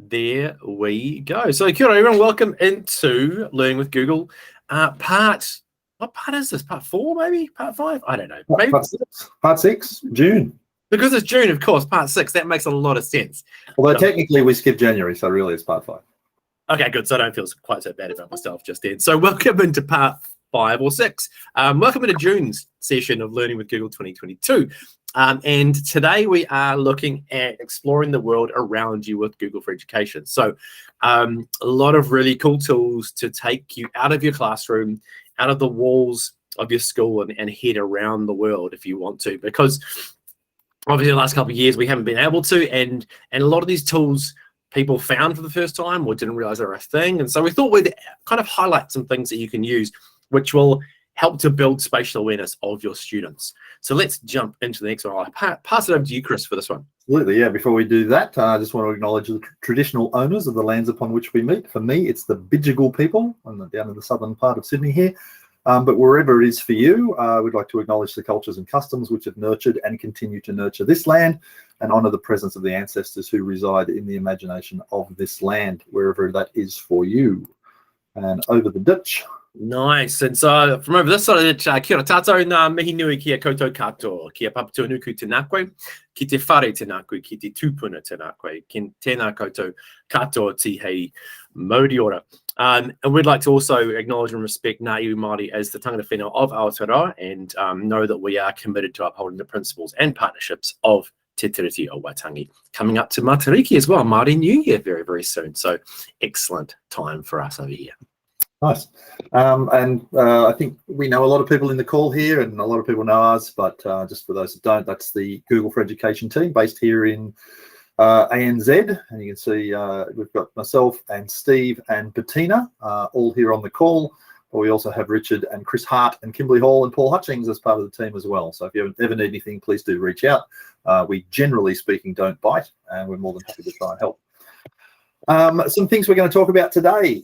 There we go. So, kia ora, everyone. Welcome into Learning with Google. What part is this? Part 4, maybe? Part 5? I don't know. Maybe Part 6, June. Because it's June, of course. Part 6. That makes a lot of sense. Although technically we skipped January, so really it's part 5. Okay, good. So I don't feel quite so bad about myself just then. So welcome into part 5 or 6. Welcome into June's session of Learning with Google 2022. And today we are looking at exploring the world around you with Google for Education. So a lot of really cool tools to take you out of your classroom, out of the walls of your school and head around the world if you want to, because obviously the last couple of years we haven't been able to, and a lot of these tools people found for the first time or didn't realize they were a thing. And so we thought we'd kind of highlight some things that you can use which will help to build spatial awareness of your students. So let's jump into the next one. I'll pass it over to you, Chris, for this one. Absolutely, yeah. Before we do that, I just want to acknowledge the traditional owners of the lands upon which we meet. For me, it's the Bidjigal people down in the southern part of Sydney here. But wherever it is for you, we'd like to acknowledge the cultures and customs which have nurtured and continue to nurture this land and honour the presence of the ancestors who reside in the imagination of this land, wherever that is for you. And over the ditch. Nice. And so from over this side of the ditch, kia ora tātou, nā mihi nui kia koutou katoa, kia papatūanuku tēnā koe, ki te whare tēnā koe, ki te tūpuna tēnā koe, ki tēnā koutou katoa ti hei mauri ora. And we'd like to also acknowledge and respect ngā iwi Māori as the tangata whenua of Aotearoa, and know that we are committed to upholding the principles and partnerships of Te Tiriti o Waitangi. Coming up to Matariki as well, Māori New Year very, very soon. So excellent time for us over here. Nice. I think we know a lot of people in the call here, and a lot of people know us, but just for those that don't, that's the Google for Education team based here in ANZ. And you can see we've got myself and Steve and Bettina all here on the call. But we also have Richard and Chris Hart and Kimberly Hall and Paul Hutchings as part of the team as well. So if you ever need anything, please do reach out. We generally speaking don't bite, and we're more than happy to try and help. Some things we're going to talk about today.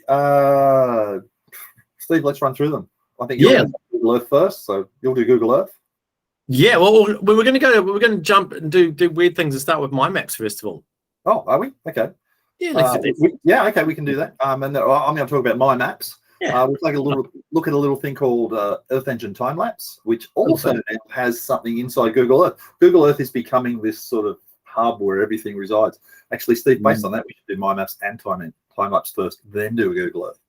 Steve, let's run through them. I think you're going to do Google Earth first, so you'll do Google Earth. Yeah, well, we're going to jump and do weird things and start with My Maps first of all. Oh, are we? Okay. Yeah, let's do that. Okay, we can do that. And I'm going to talk about My Maps. Yeah. We'll take a look at a little thing called Earth Engine Time Lapse, which also has something inside Google Earth. Google Earth is becoming this sort of hub where everything resides. Actually, Steve, based on that, we should do My Maps and Time Lapse first, then do a Google Earth.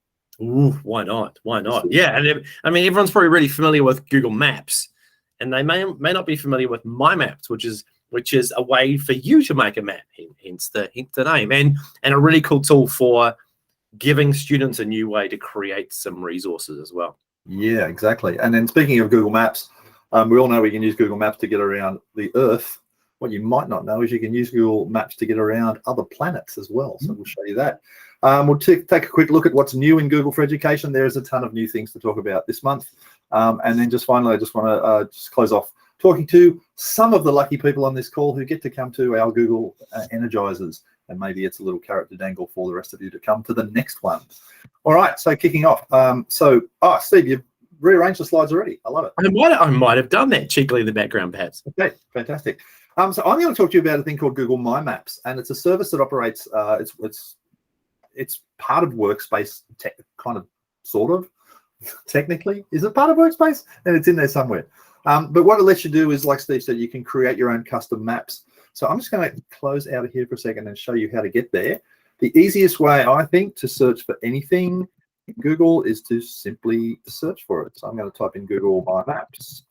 Ooh, why not? Why not? Yeah, and I mean, everyone's probably really familiar with Google Maps, and they may not be familiar with My Maps, which is a way for you to make a map, hence the name, and a really cool tool for giving students a new way to create some resources as well. Yeah, exactly. And then speaking of Google Maps, we all know we can use Google Maps to get around the Earth. What you might not know is you can use Google Maps to get around other planets as well. So we'll show you that. We'll take a quick look at what's new in Google for Education. There's a ton of new things to talk about this month. And then just finally, I just want to just close off talking to some of the lucky people on this call who get to come to our Google Energizers. And maybe it's a little carrot to dangle for the rest of you to come to the next one. All right, so kicking off. Steve, you've rearranged the slides already. I love it. I might have done that cheekily in the background, perhaps. Okay, fantastic. So I'm going to talk to you about a thing called Google My Maps, and it's a service that operates. It's part of Workspace, sort of. Technically, is it part of Workspace? And it's in there somewhere. But what it lets you do is, like Steve said, you can create your own custom maps. So I'm just going to close out of here for a second and show you how to get there. The easiest way, I think, to search for anything in Google is to simply search for it. So I'm going to type in Google My Maps.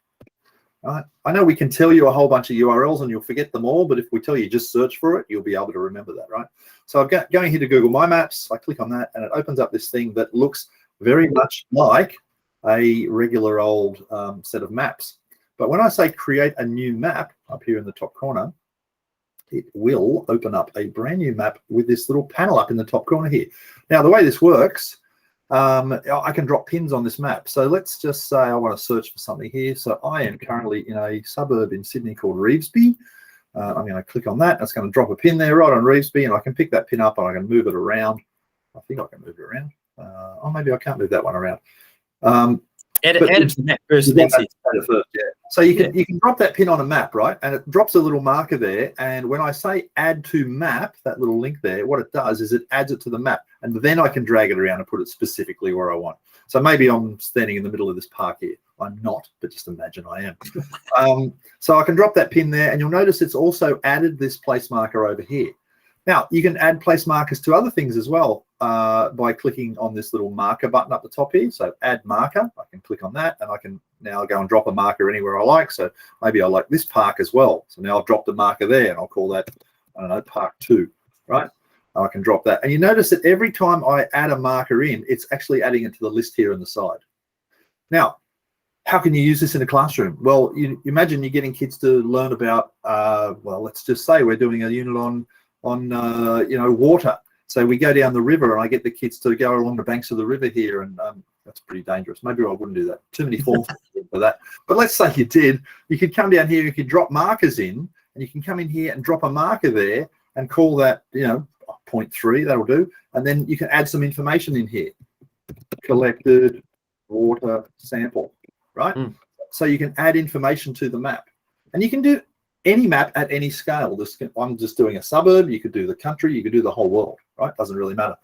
I know we can tell you a whole bunch of URLs and you'll forget them all, but if we tell you just search for it, you'll be able to remember that, right? So I'm going here to Google My Maps. I click on that and it opens up this thing that looks very much like a regular old set of maps. But when I say create a new map up here in the top corner, it will open up a brand new map with this little panel up in the top corner here. Now, the way this works, I can drop pins on this map. So let's just say I want to search for something here. So I am currently in a suburb in Sydney called Revesby. I'm going to click on that. It's going to drop a pin there right on Revesby, and I can pick that pin up and I can move it around. I think I can move it around. Or maybe I can't move that one around. Add But it to the map first, you and then got see. that data first, yeah. So you can drop that pin on a map, right? And it drops a little marker there. And when I say add to map, that little link there, what it does is it adds it to the map. And then I can drag it around and put it specifically where I want. So maybe I'm standing in the middle of this park here. I'm not, but just imagine I am. So I can drop that pin there, and you'll notice it's also added this place marker over here. Now, you can add place markers to other things as well by clicking on this little marker button up the top here. So add marker, I can click on that, and I can now go and drop a marker anywhere I like. So maybe I like this park as well. So now I've dropped a marker there, and I'll call that, I don't know, Park 2, right? I can drop that. And you notice that every time I add a marker in, it's actually adding it to the list here on the side. Now, how can you use this in a classroom? Well, you imagine you're getting kids to learn about, well, let's just say we're doing a unit on water. So we go down the river, and I get the kids to go along the banks of the river here, and that's pretty dangerous. Maybe I wouldn't do that. Too many forms for that. But let's say you did. You could come down here, you could drop markers in, and you can come in here and drop a marker there and call that, 0.3, that'll do. And then you can add some information in here. Collected water sample, right? So you can add information to the map. And you can do any map at any scale. I'm just doing a suburb. You could do the country. You could do the whole world, right? Doesn't really matter.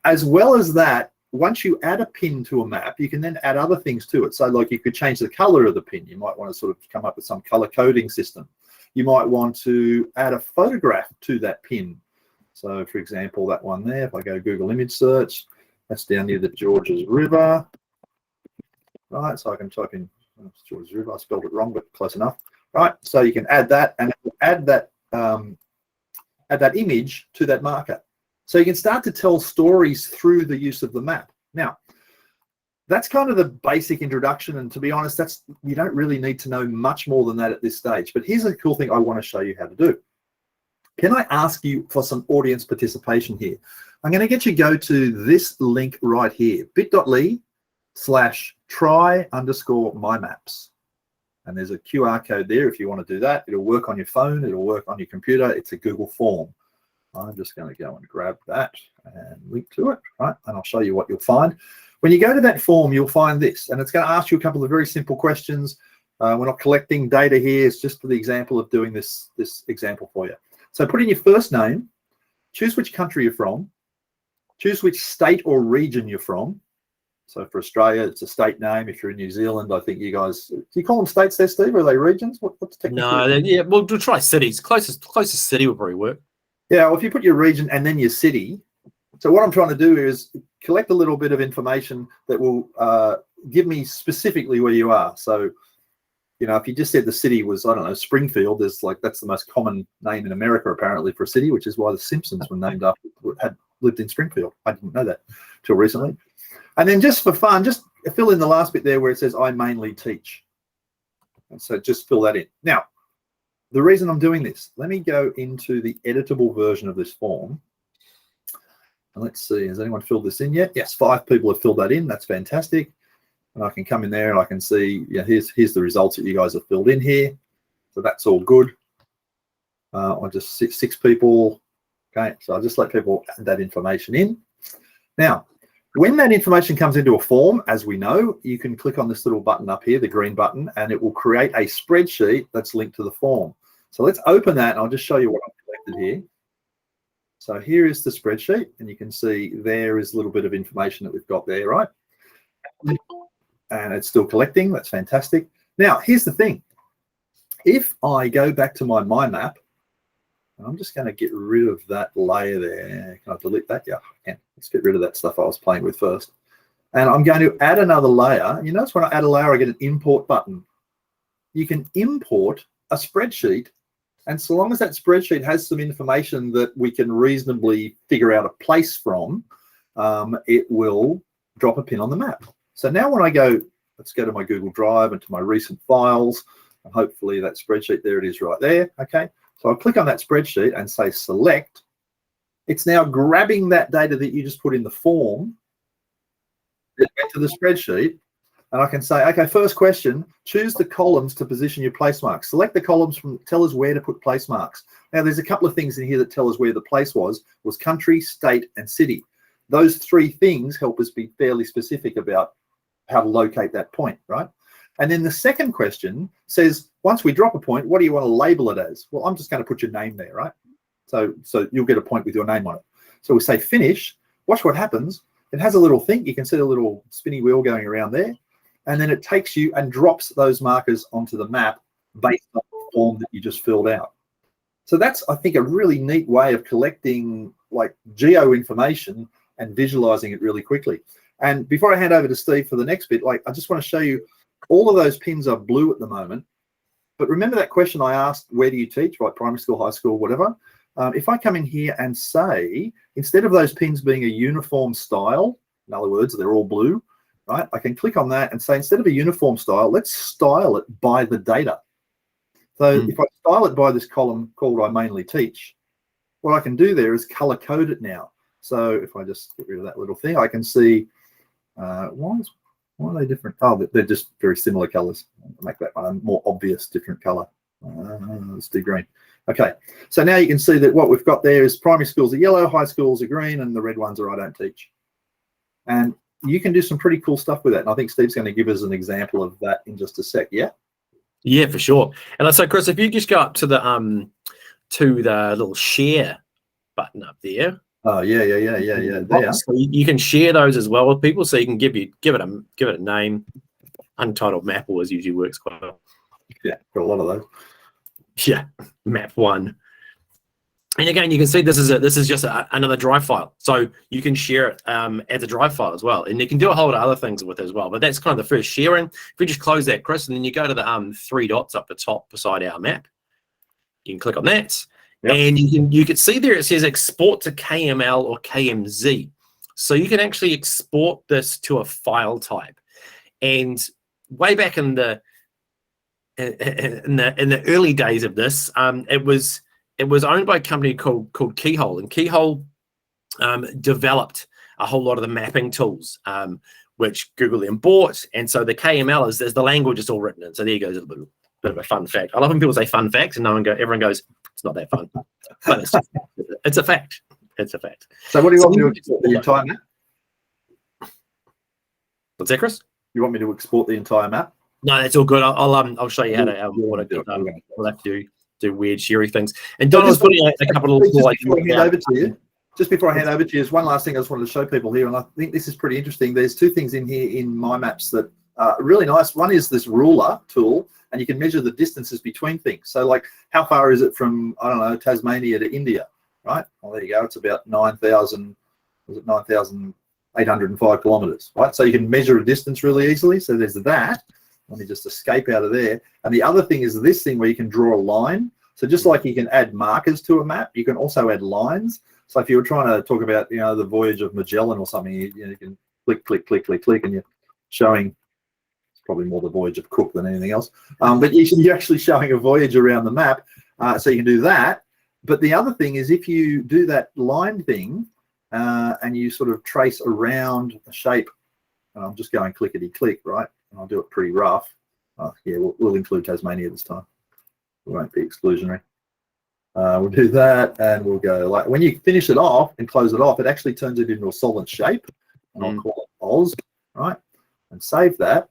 As well as that, once you add a pin to a map, you can then add other things to it. So like you could change the color of the pin. You might want to sort of come up with some color coding system. You might want to add a photograph to that pin. So for example, that one there, if I go Google image search, that's down near the Georges River, right? So I can type in Georges River. I spelled it wrong, but close enough, right? So you can add that, and add that image to that marker. So you can start to tell stories through the use of the map. Now, that's kind of the basic introduction, and to be honest, you don't really need to know much more than that at this stage. But here's a cool thing I want to show you how to do. Can I ask you for some audience participation here? I'm going to get you to go to this link right here, bit.ly/try_mymaps. And there's a QR code there if you want to do that. It'll work on your phone. It'll work on your computer. It's a Google form. I'm just going to go and grab that and link to it, right? And I'll show you what you'll find. When you go to that form, you'll find this, and it's going to ask you a couple of very simple questions. We're not collecting data here. It's just for the example of doing this example for you. So put in your first name, choose which country you're from, choose which state or region you're from. So for Australia, it's a state name. If you're in New Zealand, I think you guys, do you call them states there, Steve? Or are they regions? What's technically? No, yeah, we'll try cities. Closest city will probably work. Yeah, well, if you put your region and then your city. So what I'm trying to do is collect a little bit of information that will give me specifically where you are. So, if you just said the city was, I don't know, Springfield, that's the most common name in America apparently for a city, which is why the Simpsons were named after, had lived in Springfield. I didn't know that till recently. And then just for fun, just fill in the last bit there where it says I mainly teach. And so just fill that in. Now, the reason I'm doing this, let me go into the editable version of this form. And let's see, has anyone filled this in yet? Yes, 5 people have filled that in. That's fantastic. And I can come in there and I can see, here's the results that you guys have filled in here. So that's all good. I just 6 people. Okay, so I'll just let people add that information in. Now, when that information comes into a form, as we know, you can click on this little button up here, the green button, and it will create a spreadsheet that's linked to the form. So let's open that, and I'll just show you what I've collected here. So here is the spreadsheet, and you can see there is a little bit of information that we've got there, right? And it's still collecting. That's fantastic. Now, here's the thing. If I go back to my map, I'm just going to get rid of that layer there. Can I delete that? Yeah, I can. Let's get rid of that stuff I was playing with first. And I'm going to add another layer. You notice when I add a layer, I get an import button. You can import a spreadsheet, and so long as that spreadsheet has some information that we can reasonably figure out a place from, it will drop a pin on the map. So now when I go, let's go to my Google Drive and to my recent files, and hopefully that spreadsheet, there it is right there, okay? So I'll click on that spreadsheet and say select. It's now grabbing that data that you just put in the form into the spreadsheet, and I can say, okay, first question, choose the columns to position your place marks. Select the columns from, tell us where to put place marks. Now there's a couple of things in here that tell us where the place was country, state, and city. Those 3 things help us be fairly specific about how to locate that point, right? And then the second question says, once we drop a point, what do you want to label it as? Well, I'm just going to put your name there, right? So you'll get a point with your name on it. So we say finish. Watch what happens. It has a little thing. You can see a little spinny wheel going around there. And then it takes you and drops those markers onto the map based on the form that you just filled out. So that's, I think, a really neat way of collecting like geo information and visualizing it really quickly. And before I hand over to Steve for the next bit, like I just want to show you all of those pins are blue at the moment. But remember that question I asked, where do you teach, like primary school, high school, whatever? If I come in here and say, instead of those pins being a uniform style, in other words, they're all blue, right? I can click on that and say, instead of a uniform style, let's style it by the data. So if I style it by this column called I mainly teach, what I can do there is color code it now. So if I just get rid of that little thing, I can see, why are they different? Oh, they're just very similar colors. I'll make that one a more obvious different color. Let's do green. Okay, so now you can see that what we've got there is primary schools are yellow, high schools are green, and the red ones are I don't teach. And you can do some pretty cool stuff with that. And I think Steve's going to give us an example of that in just a sec. Yeah. Yeah, for sure. And so, Chris, if you just go up to the little share button up there. Oh yeah. There. So you can share those as well with people, so you can give it a name. Untitled map always usually works quite well. Yeah, got a lot of those. Yeah, map 1. And again, you can see this is just another drive file, so you can share it as a drive file as well, and you can do a whole lot of other things with it as well. But that's kind of the first sharing. If we just close that, Chris, and then you go to the 3 dots up the top beside our map, you can click on that. Yep. And you can see there it says export to KML or KMZ. So you can actually export this to a file type. And way back in the early days of this, it was owned by a company called Keyhole, and Keyhole developed a whole lot of the mapping tools, which Google then bought. And so the KML is the language is all written in. So there goes a bit of a fun fact. I love when people say fun facts and everyone goes, it's not that fun, but it's a fact. It's a fact. So what do you want me to export the entire map? What's that, Chris? You want me to export the entire map? No, that's all good. I'll show you how to we'll have to do weird sheary things. And Donald's putting a couple of just before I hand over to you, there's one last thing I just wanted to show people here, and I think this is pretty interesting. There's 2 things in here in My Maps that are really nice. One is this ruler tool, and you can measure the distances between things. So like, how far is it from, I don't know, Tasmania to India, right? Well, there you go. It's about 9,805 kilometers, right? So you can measure a distance really easily. So there's that. Let me just escape out of there. And the other thing is this thing where you can draw a line. So just like you can add markers to a map, you can also add lines. So if you were trying to talk about, the voyage of Magellan or something, you can click, and you're showing, it's probably more the voyage of Cook than anything else. But you're actually showing a voyage around the map. So you can do that. But the other thing is if you do that line thing and you sort of trace around a shape, and I'm just going clickety-click, right? And I'll do it pretty rough. Yeah, we'll include Tasmania this time. We won't be exclusionary. We'll do that, and we'll go like, when you finish it off and close it off, it actually turns it into a solid shape, and I'll call it Oz, right? And save that.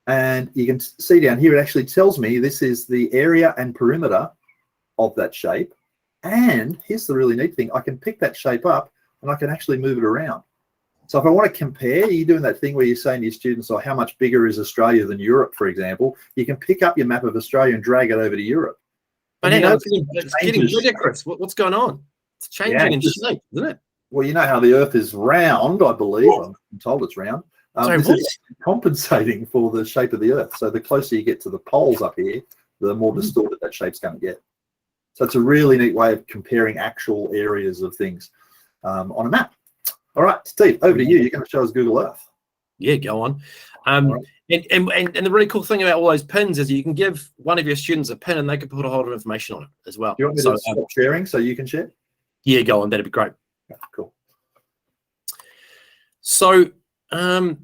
And you can see down here, it actually tells me this is the area and perimeter of that shape. And here's the really neat thing. I can pick that shape up and I can actually move it around. So if I want to compare, you're doing that thing where you're saying to your students, oh, how much bigger is Australia than Europe, for example? You can pick up your map of Australia and drag it over to Europe. But it's getting ridiculous. What's going on? It's changing in shape, isn't it? Well, you know how the Earth is round, I believe. I'm told it's round. This is compensating for the shape of the Earth. So the closer you get to the poles up here, the more distorted that shape's going to get. So it's a really neat way of comparing actual areas of things on a map. All right, Steve, over to you. You're going to show us Google Earth. Yeah, go on. And the really cool thing about all those pins is you can give one of your students a pin and they can put a whole lot of information on it as well. Do you want me to stop sharing so you can share? Yeah, go on. That'd be great. Yeah, cool. So I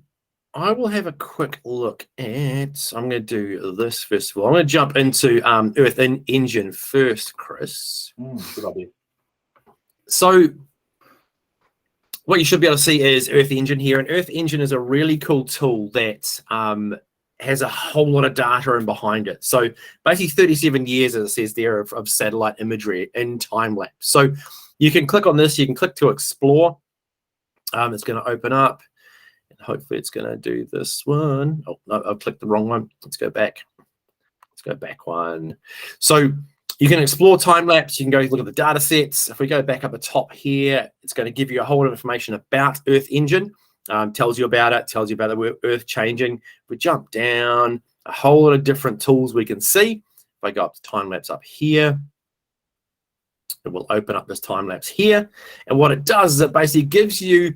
will have a quick look at, I'm going to do this first of all. I'm going to jump into Earth Engine first, Chris. Good idea. So what you should be able to see is Earth Engine here. And Earth Engine is a really cool tool that has a whole lot of data in behind it. So basically 37 years, as it says there, of satellite imagery in time lapse. So you can click on this, you can click to explore. It's going to open up, and hopefully it's going to do this one. Oh, no, I've clicked the wrong one. Let's go back. Let's go back one. So you can explore time lapse. You can go look at the data sets. If we go back up the top here, it's going to give you a whole lot of information about Earth Engine. Tells you about it, tells you about the Earth changing. If we jump down, a whole lot of different tools we can see. If I go up to time lapse up here, it will open up this time lapse here. And what it does is it basically gives you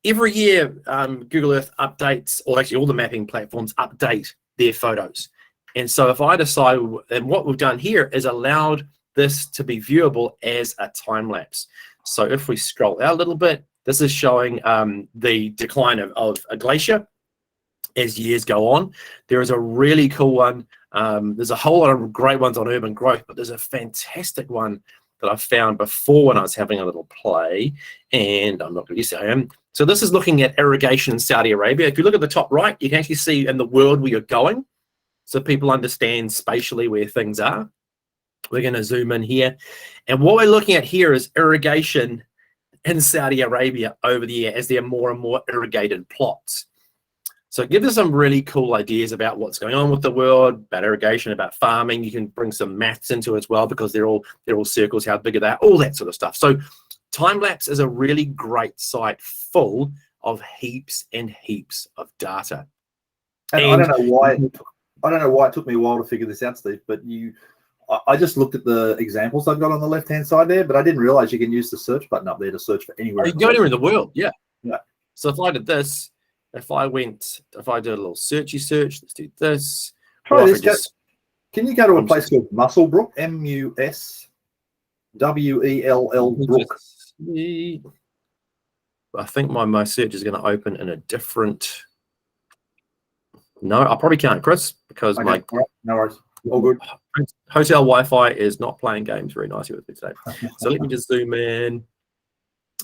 every year Google Earth updates, or actually all the mapping platforms update their photos. And so if I decide, and what we've done here is allowed this to be viewable as a time lapse. So if we scroll out a little bit, this is showing the decline of a glacier as years go on. There is a really cool one. There's a whole lot of great ones on urban growth, but there's a fantastic one that I found before when I was having a little play, and I'm not going to use it. I am. So this is looking at irrigation in Saudi Arabia. If you look at the top right, you can actually see in the world where you're going, so people understand spatially where things are. We're going to zoom in here, and what we're looking at here is irrigation in Saudi Arabia over the year as there are more and more irrigated plots. So it gives us some really cool ideas about what's going on with the world, about irrigation, about farming. You can bring some maths into it as well, because they're all circles, how big are they, all that sort of stuff. So time-lapse is a really great site full of heaps and heaps of data. And I don't know why it took me a while to figure this out, Steve, but I just looked at the examples I've got on the left-hand side there, but I didn't realize you can use the search button up there to search for anywhere. You can go anywhere in the world, yeah. Yeah. So if I did this, if I did a little search, let's do this. Try this. Can you go to a place called Muswellbrook, M-U-S-W-E-L-L Brook? I think my search is going to open in a different. No, I probably can't, Chris, because okay. All right. No worries. All good. Hotel Wi-Fi is not playing games very nicely with me today. So let me just zoom in.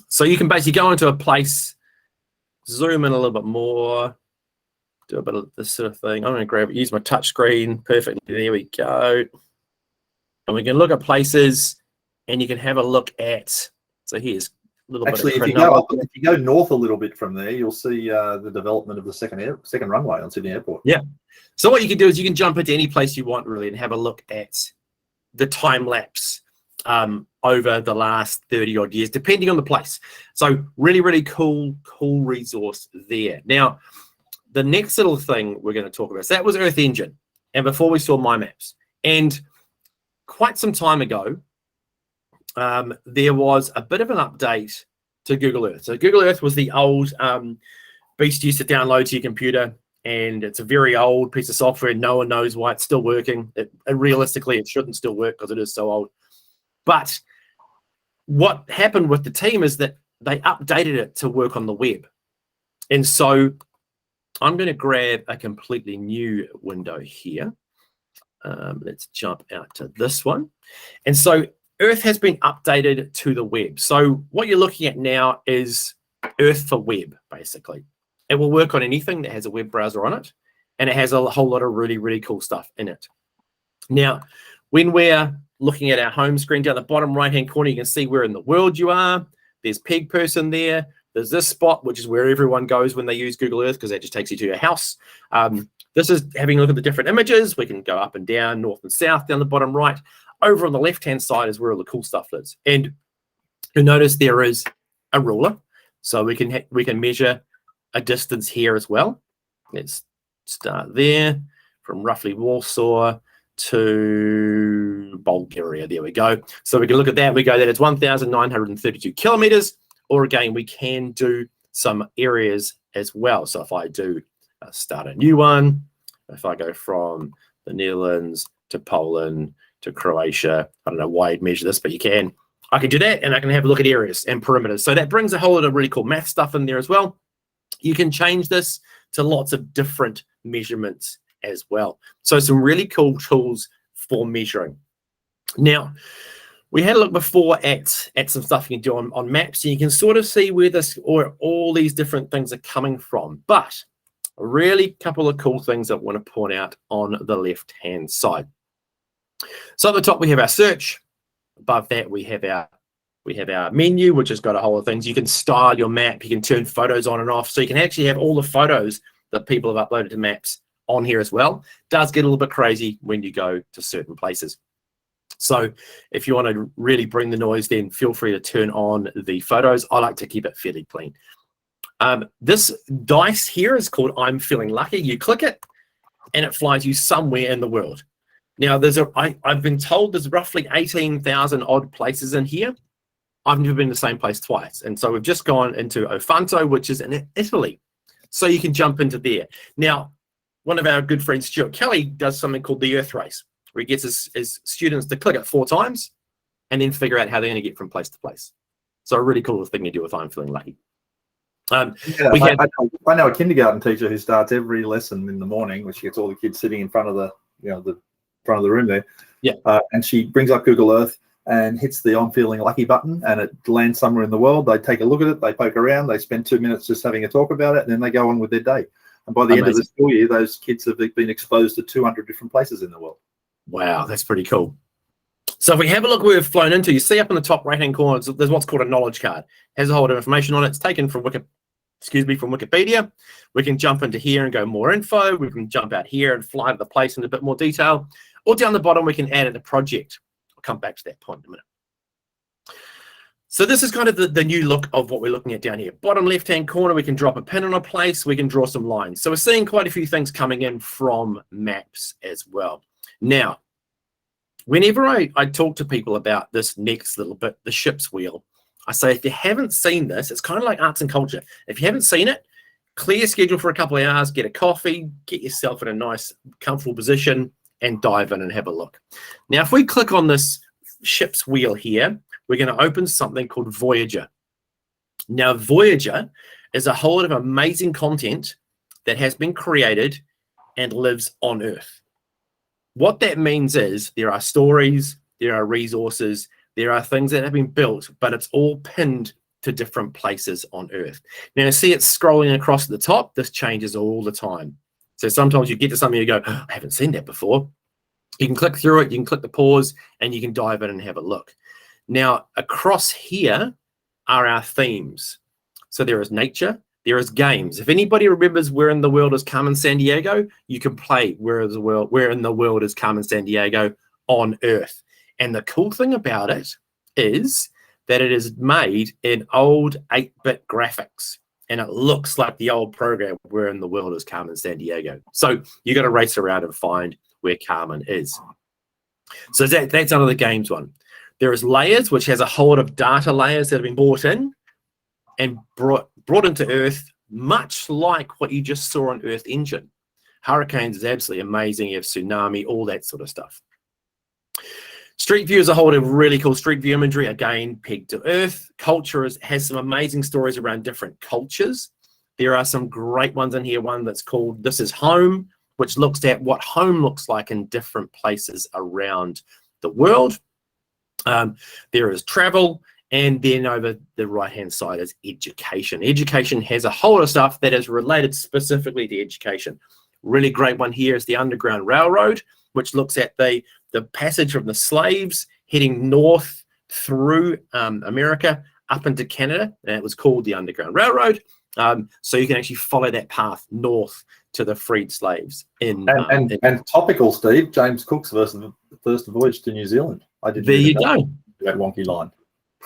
So you can basically go into a place, zoom in a little bit more, do a bit of this sort of thing. I'm going to use my touch screen perfectly. There we go. And we can look at places, and you can have a look at. So here's a little Actually, bit. If you go north a little bit from there, you'll see the development of the second runway on Sydney Airport. Yeah. So what you can do is you can jump into any place you want, really, and have a look at the time lapse over the last 30 odd years, depending on the place. So really, really cool resource there. Now, the next little thing we're going to talk about, so that was Earth Engine, and before we saw My Maps. And quite some time ago, there was a bit of an update to Google Earth. So Google Earth was the old beast you used to download to your computer, and it's a very old piece of software. No one knows why it's still working. Realistically, it shouldn't still work because it is so old. But what happened with the team is that they updated it to work on the web. And so I'm going to grab a completely new window here. Let's jump out to this one. And so Earth has been updated to the web. So what you're looking at now is Earth for web, basically. It will work on anything that has a web browser on it, and it has a whole lot of really, really cool stuff in it. Now, when we're looking at our home screen down the bottom right-hand corner, you can see where in the world you are. There's Peg Person there. There's this spot, which is where everyone goes when they use Google Earth, because that just takes you to your house. This is having a look at the different images. We can go up and down, north and south, down the bottom right. Over on the left-hand side is where all the cool stuff is. And you'll notice there is a ruler, so we can measure a distance here as well. Let's start there from roughly Warsaw to Bulgaria. There we go. So we can look at that. We go that it's 1,932 kilometers, or again, we can do some areas as well. So if I do start a new one, if I go from the Netherlands to Poland to Croatia, I don't know why you'd measure this, but you can. I can do that, and I can have a look at areas and perimeters. So that brings a whole lot of really cool math stuff in there as well. You can change this to lots of different measurements as well. So some really cool tools for measuring. Now, We had a look before at some stuff you can do on maps, and you can sort of see where all these different things are coming from. But a really couple of cool things I want to point out on the left-hand side. So at the top, we have our search. Above that, we have our menu, which has got a whole lot of things. You can style your map. You can turn photos on and off. So you can actually have all the photos that people have uploaded to maps on here as well. Does get a little bit crazy when you go to certain places. So if you want to really bring the noise, then feel free to turn on the photos. I like to keep it fairly clean. This dice here is called I'm Feeling Lucky. You click it and it flies you somewhere in the world. Now, I've been told there's roughly 18,000 odd places in here. I've never been to the same place twice. And so we've just gone into Ofanto, which is in Italy. So you can jump into there. Now, one of our good friends, Stuart Kelly, does something called the Earth Race, where he gets his students to click it 4 times and then figure out how they're going to get from place to place. So a really cool thing to do with I'm Feeling Lucky. I know a kindergarten teacher who starts every lesson in the morning, which gets all the kids sitting in front of the front of the room there. Yeah. And she brings up Google Earth and hits the I'm Feeling Lucky button, and it lands somewhere in the world. They take a look at it, they poke around, they spend 2 minutes just having a talk about it, and then they go on with their day. And by the end of the school year, those kids have been exposed to 200 different places in the world. Wow, that's pretty cool. So if we have a look where we've flown into, you see up in the top right-hand corner, there's what's called a knowledge card. It has a whole lot of information on it. It's taken from Wikipedia. We can jump into here and go more info. We can jump out here and fly to the place in a bit more detail. Or down the bottom, we can add in a project. I'll come back to that point in a minute. So this is kind of the new look of what we're looking at down here. Bottom left-hand corner, we can drop a pin on a place. We can draw some lines. So we're seeing quite a few things coming in from maps as well. Now, whenever I talk to people about this next little bit, the ship's wheel, I say, if you haven't seen this, it's kind of like arts and culture. If you haven't seen it, clear your schedule for a couple of hours, get a coffee, get yourself in a nice, comfortable position, and dive in and have a look. Now, if we click on this ship's wheel here, we're going to open something called Voyager. Now, Voyager is a whole lot of amazing content that has been created and lives on Earth. What that means is there are stories, there are resources, there are things that have been built, but it's all pinned to different places on Earth. Now, you see it's scrolling across the top. This changes all the time. So sometimes you get to something, you go, oh, I haven't seen that before. You can click through it, you can click the pause, and you can dive in and have a look. Now, across here are our themes. So there is nature, there is games. If anybody remembers Where in the World is Carmen Sandiego, you can play Where in the World is Carmen Sandiego on Earth. And the cool thing about it is that it is made in old 8-bit graphics. And it looks like the old program, Where in the World is Carmen Sandiego. So you got to race around and find where Carmen is. So that's under the games one. There is layers, which has a whole lot of data layers that have been brought in and brought into Earth, much like what you just saw on Earth Engine. Hurricanes is absolutely amazing. You have tsunami, all that sort of stuff. Street View is a whole lot of really cool street view imagery, again, pegged to Earth. Culture has some amazing stories around different cultures. There are some great ones in here. One that's called This Is Home, which looks at what home looks like in different places around the world. There is travel, and then over the right-hand side is education. Education has a whole lot of stuff that is related specifically to education. Really great one here is the Underground Railroad, which looks at the passage from the slaves heading north through America up into Canada, and it was called the Underground Railroad. So you can actually follow that path north to the freed slaves. And topical, Steve, James Cook's first voyage to New Zealand. There you go. That wonky line.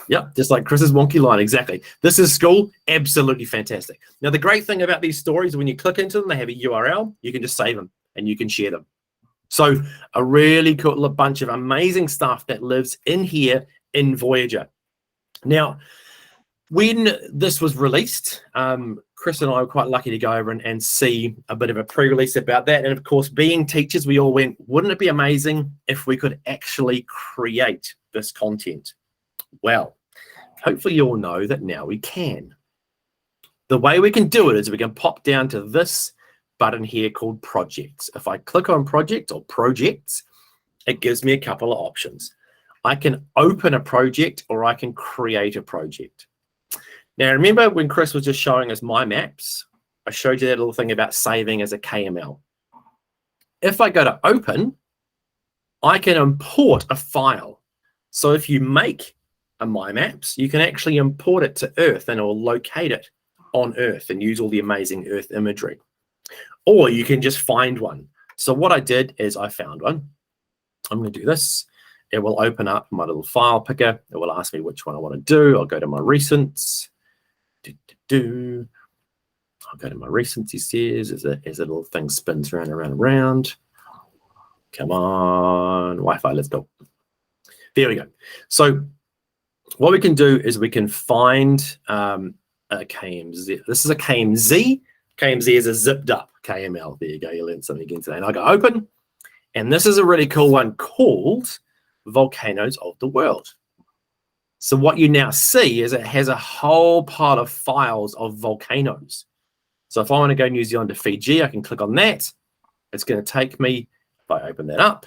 Yep, just like Chris's wonky line, exactly. This is school, absolutely fantastic. Now, the great thing about these stories, when you click into them, they have a URL. You can just save them and you can share them. So a really cool bunch of amazing stuff that lives in here in Voyager. Now, when this was released, Chris and I were quite lucky to go over and see a bit of a pre-release about that. And of course, being teachers, we all went, wouldn't it be amazing if we could actually create this content? Well, hopefully you all know that now we can. The way we can do it is we can pop down to this button here called Projects. If I click on Project or Projects, it gives me a couple of options. I can open a project or I can create a project. Now, remember when Chris was just showing us my maps, I showed you that little thing about saving as a KML. If I go to open, I can import a file. So if you make a My Maps, you can actually import it to Earth and it will locate it on Earth and use all the amazing Earth imagery. Or you can just find one. So what I did is I found one. I'm going to do this. It will open up my little file picker. It will ask me which one I want to do. I'll go to my recents. I'll go to my recents, he says, as a little thing spins around, around. Come on, Wi-Fi, let's go. There we go. So what we can do is we can find a KMZ. This is a KMZ. KMZ is a zipped up KML. There you go, you learned something again today. And I go open, and this is a really cool one called Volcanoes of the World. So what you now see is it has a whole pile of files of volcanoes. So if I want to go New Zealand to Fiji, I can click on that. It's going to take me, if I open that up,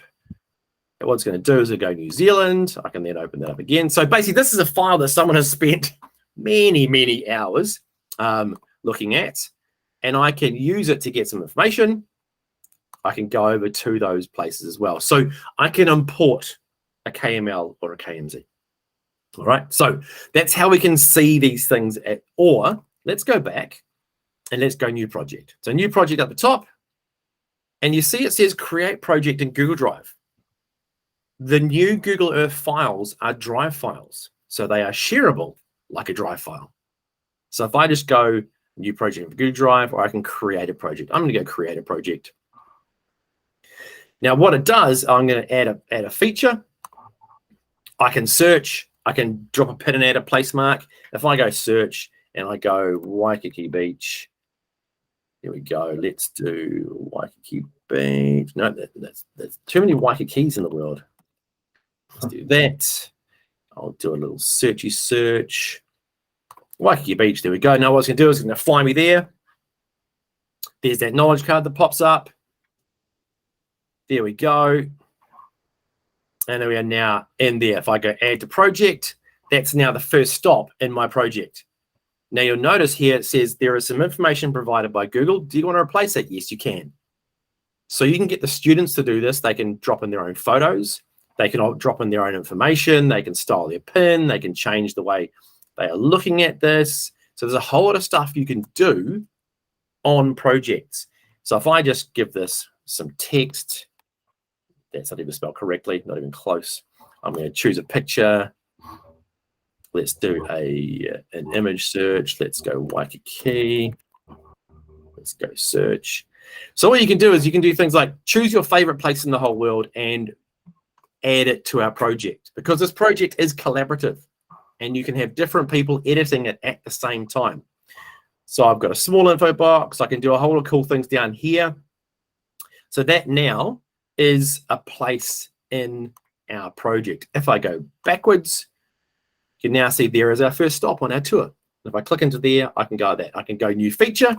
what it's going to do is go New Zealand. I can then open that up again. So basically, this is a file that someone has spent many, many hours looking at, and I can use it to get some information. I can go over to those places as well. So I can import a KML or a KMZ. All right, so that's how we can see these things. Or let's go back and let's go new project. So new project at the top, and you see it says create project in Google Drive. The new Google Earth files are Drive files, so they are shareable like a Drive file. So if I just go new project in Google Drive, or I can create a project. I'm going to go create a project. Now what it does, I'm going to add a feature. I can search. I can drop a pin and add a place mark. If I go search and I go Waikiki Beach, here we go. Let's do Waikiki Beach. No, that's too many Waikikis in the world. Let's do that. I'll do a little searchy search. Waikiki Beach, there we go. Now what it's going to do is it's going to fly me there. There's that knowledge card that pops up. There we go. And we are now in there. If I go add to project, that's now the first stop in my project. Now you'll notice here it says there is some information provided by Google. Do you want to replace it? Yes, you can. So you can get the students to do this. They can drop in their own photos. They can drop in their own information. They can style their pin. They can change the way they are looking at this. So there's a whole lot of stuff you can do on projects. So if I just give this some text, that's not even spelled correctly, not even close. I'm going to choose a picture. Let's do an image search. Let's go Waikiki. Let's go search. So what you can do is you can do things like choose your favorite place in the whole world and add it to our project, because this project is collaborative and you can have different people editing it at the same time. So I've got a small info box. I can do a whole lot of cool things down here. So that now is a place in our project. If I go backwards, you can now see there is our first stop on our tour. If I click into there, I can go that. I can go new feature.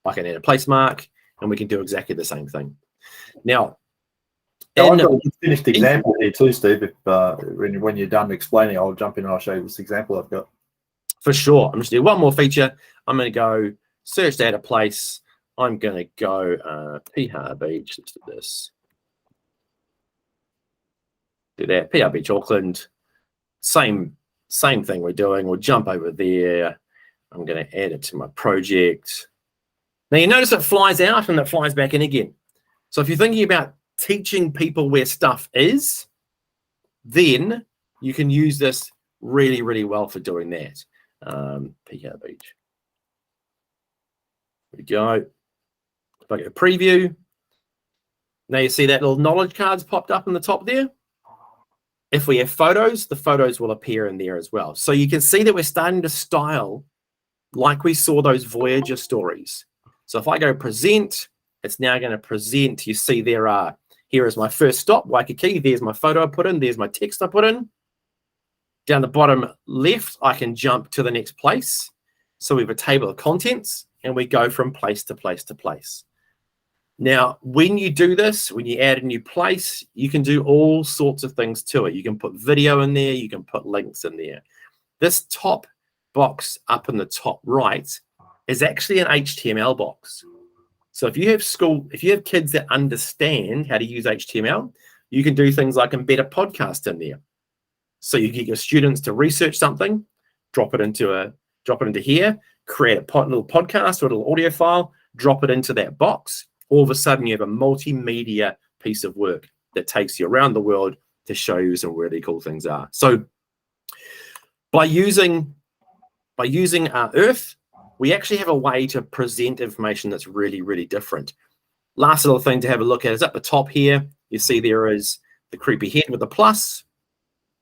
I can add a place mark, and we can do exactly the same thing. Now, I've got a finished example here too, Steve. If when you're done explaining, I'll jump in and I'll show you this example I've got. For sure. I'm just doing one more feature. I'm going to go search to add a place. I'm going to go PR Beach. Let's do this. Do that. PR Beach, Auckland. Same thing we're doing. We'll jump over there. I'm going to add it to my project. Now you notice it flies out and it flies back in again. So if you're thinking about teaching people where stuff is, then you can use this really, really well for doing that. PR Beach. There we go. If I go preview, now you see that little knowledge cards popped up in the top there. If we have photos, the photos will appear in there as well. So you can see that we're starting to style like we saw those Voyager stories. So if I go present, it's now going to present. You see here is my first stop, Waikiki. There's my photo I put in. There's my text I put in. Down the bottom left, I can jump to the next place. So we have a table of contents, and we go from place to place to place. Now, when you do this, when you add a new place, you can do all sorts of things to it. You can put video in there, you can put links in there. This top box up in the top right is actually an HTML box. So if you have kids that understand how to use HTML, you can do things like embed a podcast in there. So you get your students to research something, drop it into here, create a little podcast or a little audio file, drop it into that box. All of a sudden, you have a multimedia piece of work that takes you around the world to show you some really cool things are. So by using Earth, we actually have a way to present information that's really, really different. Last little thing to have a look at is up the top here. You see there is the creepy head with the plus.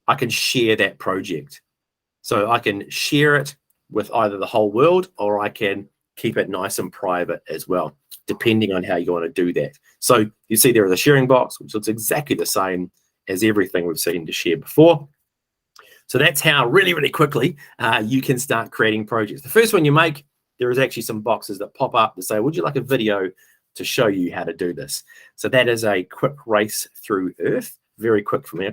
I can share that project. So I can share it with either the whole world, or I can keep it nice and private as well, depending on how you want to do that. So you see there is a sharing box, which looks exactly the same as everything we've seen to share before. So that's how really, really quickly you can start creating projects. The first one you make, there is actually some boxes that pop up to say, would you like a video to show you how to do this? So that is a quick race through Earth. Very quick for me. I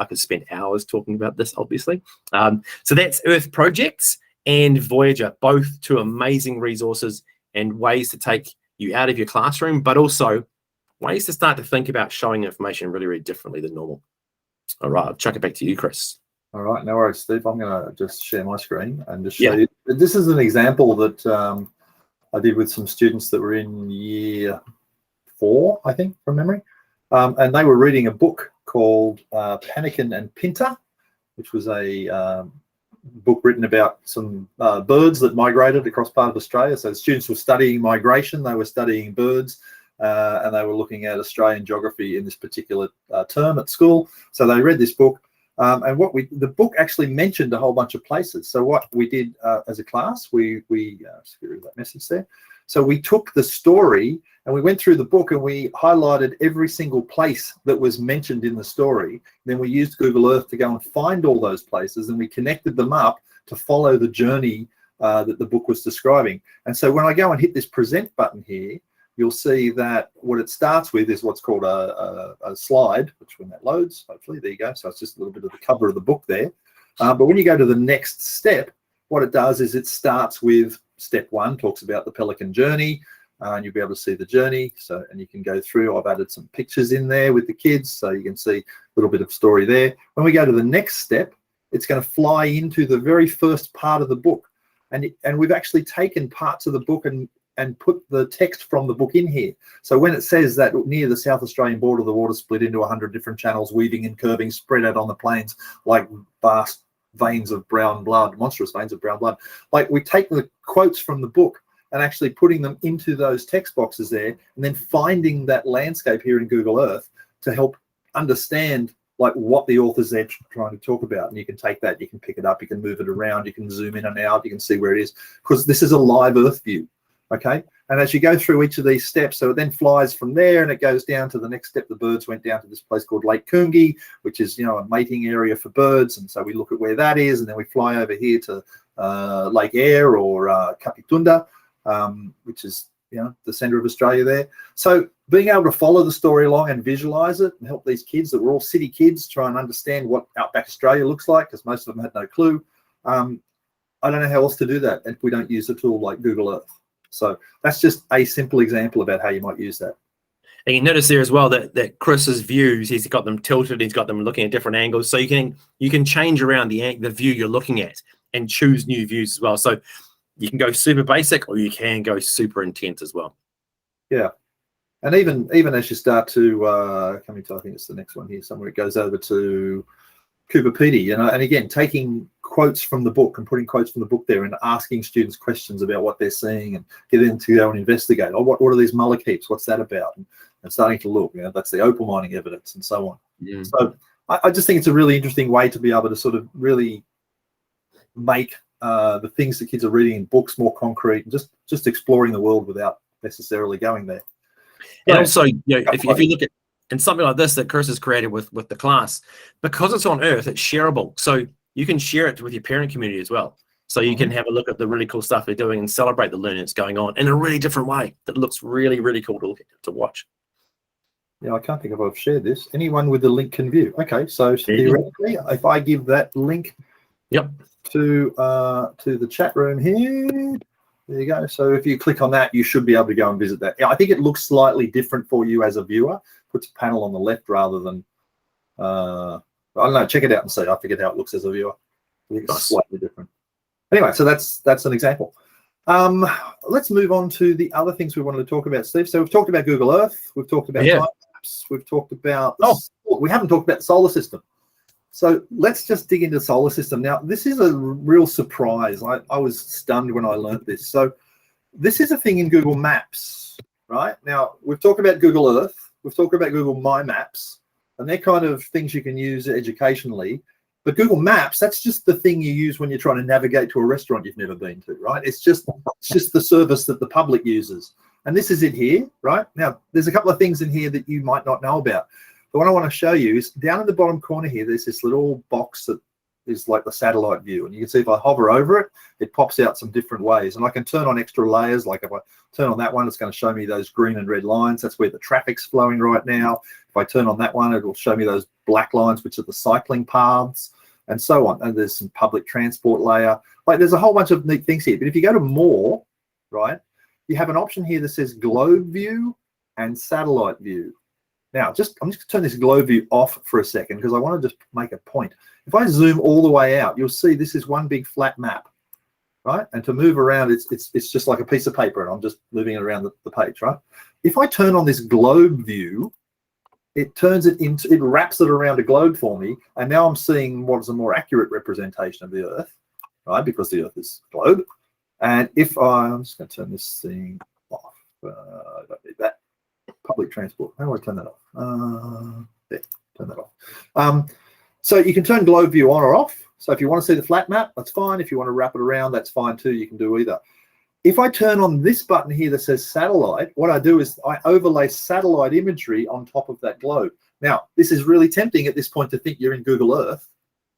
could spend hours talking about this, obviously. So that's Earth Projects and Voyager, both two amazing resources and ways to take you out of your classroom, but also ways to start to think about showing information really, really differently than normal. All right, I'll chuck it back to you, Chris. All right, no worries, Steve. I'm going to just share my screen and just show you. This is an example that I did with some students that were in year 4, I think, from memory. And they were reading a book called Panikin and Pinter, which was a book written about some birds that migrated across part of Australia. So the students were studying migration, they were studying birds, and they were looking at Australian geography in this particular term at school. So they read this book, and the book actually mentioned a whole bunch of places. So what we did as a class, we screw that message there. So we took the story and we went through the book and we highlighted every single place that was mentioned in the story. Then we used Google Earth to go and find all those places, and we connected them up to follow the journey that the book was describing. And so when I go and hit this present button here, you'll see that what it starts with is what's called a slide, which when that loads, hopefully, there you go. So it's just a little bit of the cover of the book there. But when you go to the next step, what it does is it starts with step 1, talks about the Pelican journey, and you'll be able to see the journey. So, and you can go through, I've added some pictures in there with the kids, so you can see a little bit of story there. When we go to the next step, it's going to fly into the very first part of the book. And we've actually taken parts of the book and put the text from the book in here. So when it says that near the South Australian border, the water split into 100 different channels, weaving and curving, spread out on the plains like vast veins of brown blood, monstrous veins of brown blood. Like, we take the quotes from the book and actually putting them into those text boxes there, and then finding that landscape here in Google Earth to help understand like what the author's there trying to talk about. And you can take that, you can pick it up, you can move it around, you can zoom in and out, you can see where it is, because this is a live Earth view. Okay, and as you go through each of these steps, so it then flies from there and it goes down to the next step. The birds went down to this place called Lake Coongi, which is, a mating area for birds. And so we look at where that is, and then we fly over here to Lake Eyre or Kapitunda, which is, the center of Australia there. So being able to follow the story along and visualize it and help these kids that were all city kids try and understand what Outback Australia looks like, because most of them had no clue. I don't know how else to do that if we don't use a tool like Google Earth. So that's just a simple example about how you might use that. And you notice there as well that Chris's views, he's got them tilted, he's got them looking at different angles. So you can change around the view you're looking at and choose new views as well. So you can go super basic, or you can go super intense as well. Yeah. And even as you start to coming to, I think it's the next one here somewhere, it goes over to Cooper Petey, and again, taking quotes from the book and putting quotes from the book there and asking students questions about what they're seeing and getting them to go and investigate. Oh, what are these mullock heaps? What's that about? And starting to look, that's the opal mining evidence and so on. Yeah. So I just think it's a really interesting way to be able to sort of really make the things that kids are reading in books more concrete, and just exploring the world without necessarily going there. And also, if you look at and something like this that Chris has created with the class, because it's on Earth, it's shareable. So you can share it with your parent community as well. So you can have a look at the really cool stuff they're doing and celebrate the learning that's going on in a really different way that looks really, really cool to watch. Yeah, I can't think if I've shared this. Anyone with the link can view. Okay, so theoretically, if I give that link to the chat room here, there you go. So if you click on that, you should be able to go and visit that. Yeah, I think it looks slightly different for you as a viewer. Puts a panel on the left rather than, I don't know, check it out and see. I forget how it looks as a viewer. I think it's slightly different. Anyway, so that's an example. Let's move on to the other things we wanted to talk about, Steve. So we've talked about Google Earth. We've talked about time lapse. We've talked about, we haven't talked about the solar system. So let's just dig into the solar system. Now, this is a real surprise. I was stunned when I learned this. So this is a thing in Google Maps, right? Now, we've talked about Google Earth. We've talked about Google My Maps, and they're kind of things you can use educationally. But Google Maps, that's just the thing you use when you're trying to navigate to a restaurant you've never been to, right? It's just the service that the public uses. And this is it here, right? Now, there's a couple of things in here that you might not know about. But what I want to show you is down in the bottom corner here, there's this little box that is like the satellite view. And you can see if I hover over it, it pops out some different ways. And I can turn on extra layers. Like if I turn on that one, it's going to show me those green and red lines. That's where the traffic's flowing right now. If I turn on that one, it will show me those black lines, which are the cycling paths, and so on. And there's some public transport layer. Like there's a whole bunch of neat things here. But if you go to more, right, you have an option here that says globe view and satellite view. Now, I'm just going to turn this globe view off for a second because I want to just make a point. If I zoom all the way out, you'll see this is one big flat map, right? And to move around, it's just like a piece of paper, and I'm just moving it around the page, right? If I turn on this globe view, it wraps it around a globe for me, and now I'm seeing what's a more accurate representation of the Earth, right? Because the Earth is a globe. And if I'm just going to turn this thing off. I don't need that. Public transport. How do I turn that off? There, turn that off. So you can turn globe view on or off. So if you want to see the flat map, that's fine. If you want to wrap it around, that's fine too. You can do either. If I turn on this button here that says satellite, what I do is I overlay satellite imagery on top of that globe. Now, this is really tempting at this point to think you're in Google Earth.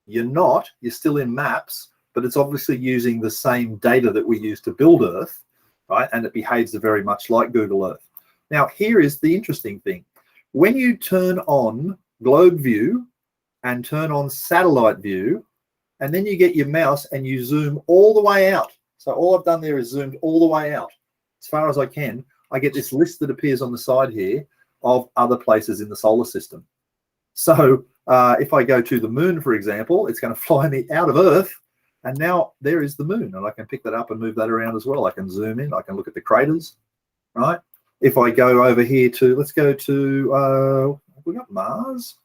You're not. You're still in Maps, but it's obviously using the same data that we use to build Earth, right? And it behaves very much like Google Earth. Now, here is the interesting thing. When you turn on globe view and turn on satellite view, and then you get your mouse and you zoom all the way out. So all I've done there is zoomed all the way out as far as I can. I get this list that appears on the side here of other places in the solar system. So if I go to the moon, for example, it's going to fly me out of Earth. And now there is the moon, and I can pick that up and move that around as well. I can zoom in. I can look at the craters, right? If I go over here to, let's go to, we got Mars.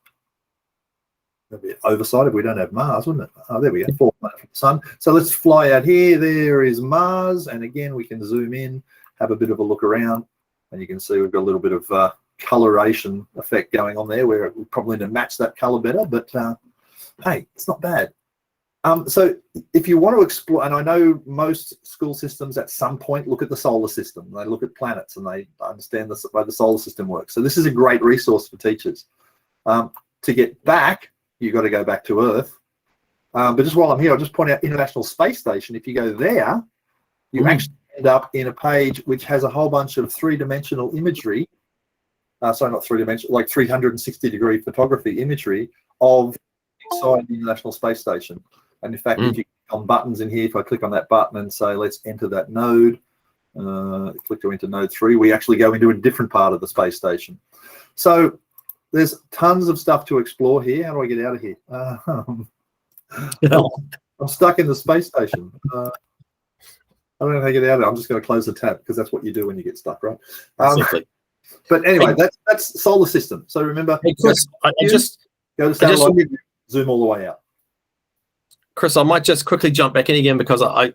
That'd be an oversight if we don't have Mars, wouldn't it? Oh, there we go, 4 planets from the sun. So let's fly out here. There is Mars. And again, we can zoom in, have a bit of a look around. And you can see we've got a little bit of coloration effect going on there where we probably need to match that color better. But hey, it's not bad. So if you want to explore, and I know most school systems at some point look at the solar system, they look at planets and they understand the way the solar system works. So this is a great resource for teachers. To get back, you've got to go back to Earth. But just while I'm here, I'll just point out International Space Station. If you go there, you actually end up in a page which has a whole bunch of three-dimensional imagery. Sorry, not three-dimensional, like 360-degree photography imagery of inside the International Space Station. And in fact, if you click on buttons in here, if I click on that button and say, let's enter that node, click to enter node 3, we actually go into a different part of the space station. So there's tons of stuff to explore here. How do I get out of here? I'm stuck in the space station. I don't know how to get out of it. I'm just going to close the tab because that's what you do when you get stuck, right? But anyway, that's solar system. So remember, hey, Chris, go to satellite, zoom all the way out. Chris, I might just quickly jump back in again because I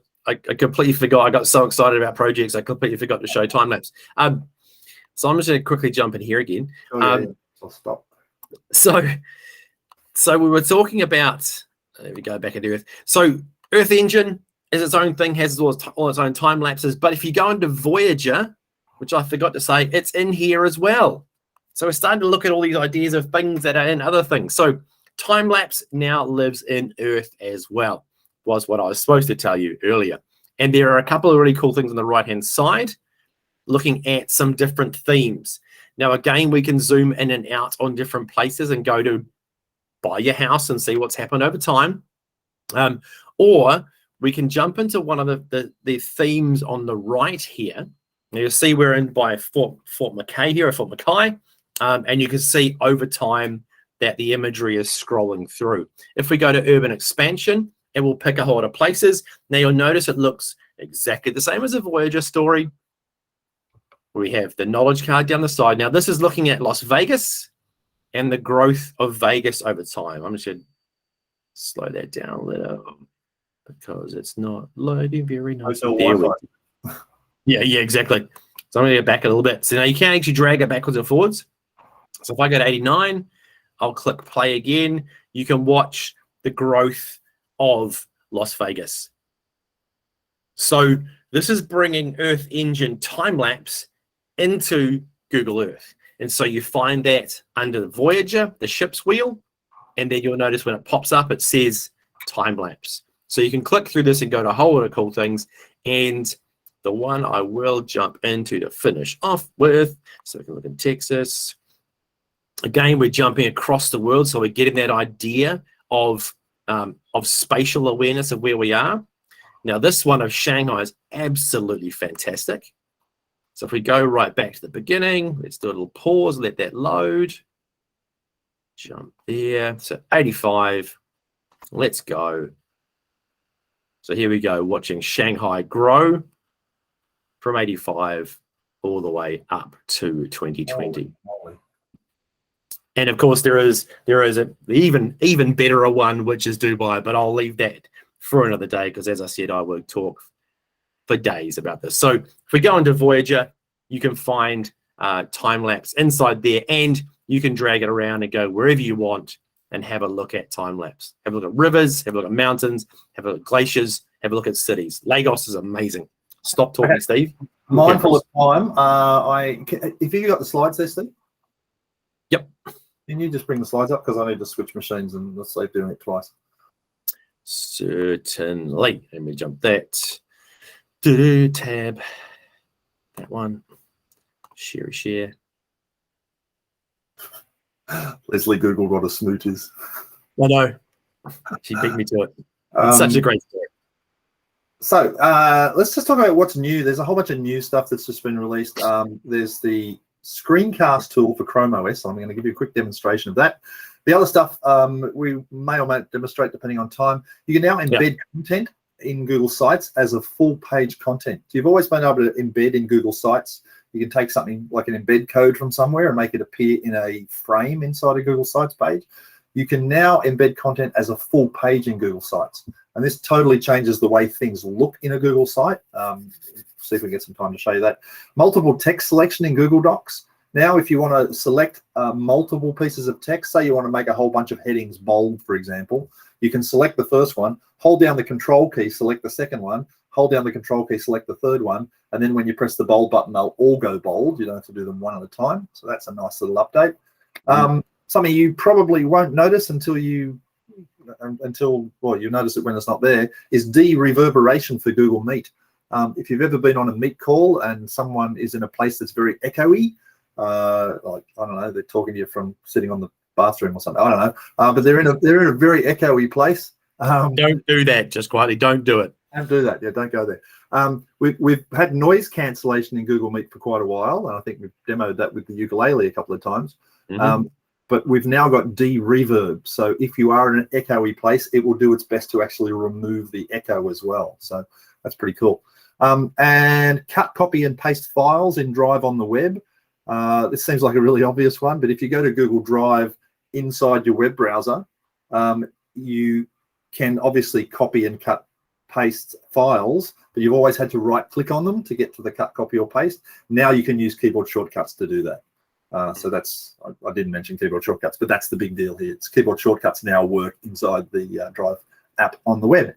completely forgot. I got so excited about projects, I completely forgot to show time lapse. So I'm just going to quickly jump in here again. I'll stop. So we were talking about. There we go, back into Earth. So Earth Engine is its own thing, has all its own time lapses. But if you go into Voyager, which I forgot to say, it's in here as well. So we're starting to look at all these ideas of things that are in other things. So time lapse now lives in Earth as well. was what I was supposed to tell you earlier. And there are a couple of really cool things on the right-hand side, looking at some different themes. Now, again, we can zoom in and out on different places and go to buy your house and see what's happened over time. Or we can jump into one of the themes on the right here. Now, you'll see we're in by Fort McKay here, or Fort Mackay, and you can see over time that the imagery is scrolling through. If we go to urban expansion, it will pick a whole lot of places. Now, you'll notice it looks exactly the same as a Voyager story. We have the knowledge card down the side. Now, this is looking at Las Vegas and the growth of Vegas over time. I'm just going to slow that down a little because it's not loading very nicely. Yeah, exactly. So I'm going to go back a little bit. So now you can actually drag it backwards and forwards. So if I go to 89, I'll click play again. You can watch the growth of Las Vegas. So this is bringing Earth Engine time-lapse into Google Earth. And so you find that under the Voyager, the ship's wheel, and then you'll notice when it pops up, it says time-lapse. So you can click through this and go to a whole lot of cool things. And the one I will jump into to finish off with, so we can look in Texas. Again, we're jumping across the world, so we're getting that idea of spatial awareness of where we are. Now, this one of Shanghai is absolutely fantastic. So if we go right back to the beginning, let's do a little pause, let that load. Jump there. So 85. Let's go. So here we go, watching Shanghai grow from 85 all the way up to 2020. And of course, there is an even better one, which is Dubai, but I'll leave that for another day because, as I said, I would talk for days about this. So if we go into Voyager, you can find time-lapse inside there, and you can drag it around and go wherever you want and have a look at time-lapse. Have a look at rivers, have a look at mountains, have a look at glaciers, have a look at cities. Lagos is amazing. Stop talking, Steve. Mindful of time, if you got the slides there, Steve? Yep. Can you just bring the slides up because I need to switch machines and let's save doing it twice. Certainly. Let me jump that. Tab. That one. Share. Leslie Google what a smoot is. I know. She beat me to it. It's such a great story. So let's just talk about what's new. There's a whole bunch of new stuff that's just been released. There's the screencast tool for Chrome OS. I'm going to give you a quick demonstration of that. The other stuff we may or may demonstrate depending on time. You can now embed content in Google Sites as a full page content. So you've always been able to embed in Google Sites. You can take something like an embed code from somewhere and make it appear in a frame inside a Google Sites page. You can now embed content as a full page in Google Sites. And this totally changes the way things look in a Google site. See if we get some time to show you that. Multiple text selection in Google Docs. Now, if you want to select multiple pieces of text, say you want to make a whole bunch of headings bold, for example, you can select the first one, hold down the control key, select the second one, hold down the control key, select the third one, and then when you press the bold button, they'll all go bold. You don't have to do them one at a time. So that's a nice little update. Something you probably won't notice until you notice it when it's not there, is de-reverberation for Google Meet. If you've ever been on a Meet call and someone is in a place that's very echoey, like, I don't know, they're talking to you from sitting on the bathroom or something, I don't know, but they're in a very echoey place. Don't do that, just quietly, don't do it. Don't do that, yeah, don't go there. We've had noise cancellation in Google Meet for quite a while, and I think we've demoed that with the ukulele a couple of times. But we've now got de-reverb. So if you are in an echoey place, it will do its best to actually remove the echo as well. So that's pretty cool. And cut, copy, and paste files in Drive on the web. This seems like a really obvious one, but if you go to Google Drive inside your web browser, you can obviously copy and cut, paste files, but you've always had to right-click on them to get to the cut, copy, or paste. Now you can use keyboard shortcuts to do that. So that's, I didn't mention keyboard shortcuts, but that's the big deal here. It's keyboard shortcuts now work inside the Drive app on the web.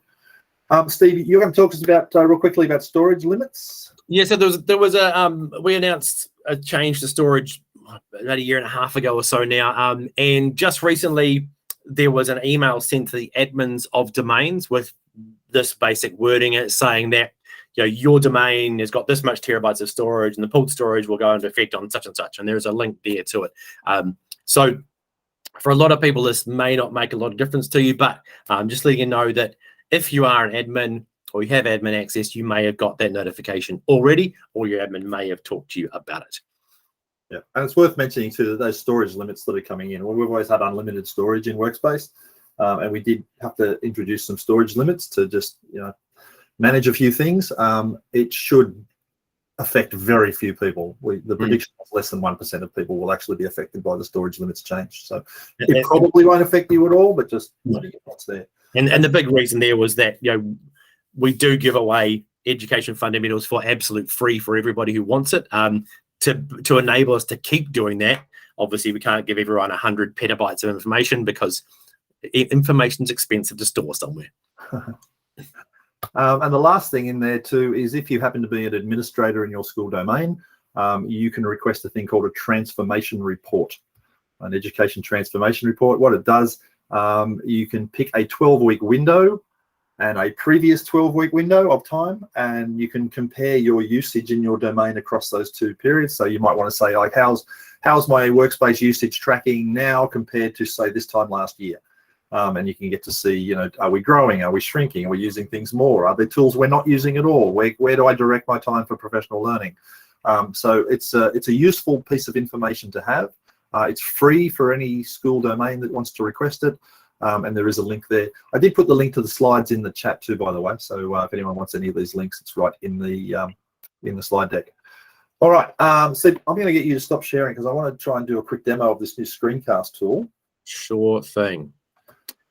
Steve, you're going to talk to us about real quickly about storage limits. Yeah, so there was we announced a change to storage about a year and a half ago or so now, and just recently there was an email sent to the admins of domains with this basic wording. It's saying that your domain has got this much terabytes of storage, and the pooled storage will go into effect on such and such. And there's a link there to it. So for a lot of people, this may not make a lot of difference to you, but just letting you know that if you are an admin or you have admin access, you may have got that notification already, or your admin may have talked to you about it. Yeah, and it's worth mentioning too that those storage limits that are coming in. Well, we've always had unlimited storage in Workspace, and we did have to introduce some storage limits to just manage a few things. It should affect very few people. The prediction is less than 1% of people will actually be affected by the storage limits change. So it probably won't affect you at all, but just what's there. And the big reason there was that we do give away education fundamentals for absolute free for everybody who wants it. To enable us to keep doing that, obviously we can't give everyone 100 petabytes of information because information is expensive to store somewhere. And the last thing in there too is if you happen to be an administrator in your school domain, you can request a thing called a transformation report, an education transformation report. What it does, you can pick a 12-week window and a previous 12-week window of time, and you can compare your usage in your domain across those two periods. So you might want to say, like, how's my Workspace usage tracking now compared to, say, this time last year? And you can get to see, are we growing? Are we shrinking? Are we using things more? Are there tools we're not using at all? Where do I direct my time for professional learning? So it's a useful piece of information to have. It's free for any school domain that wants to request it. And there is a link there. I did put the link to the slides in the chat too, by the way. So if anyone wants any of these links, it's right in the slide deck. All right, Sid, I'm going to get you to stop sharing because I want to try and do a quick demo of this new screencast tool. Sure thing.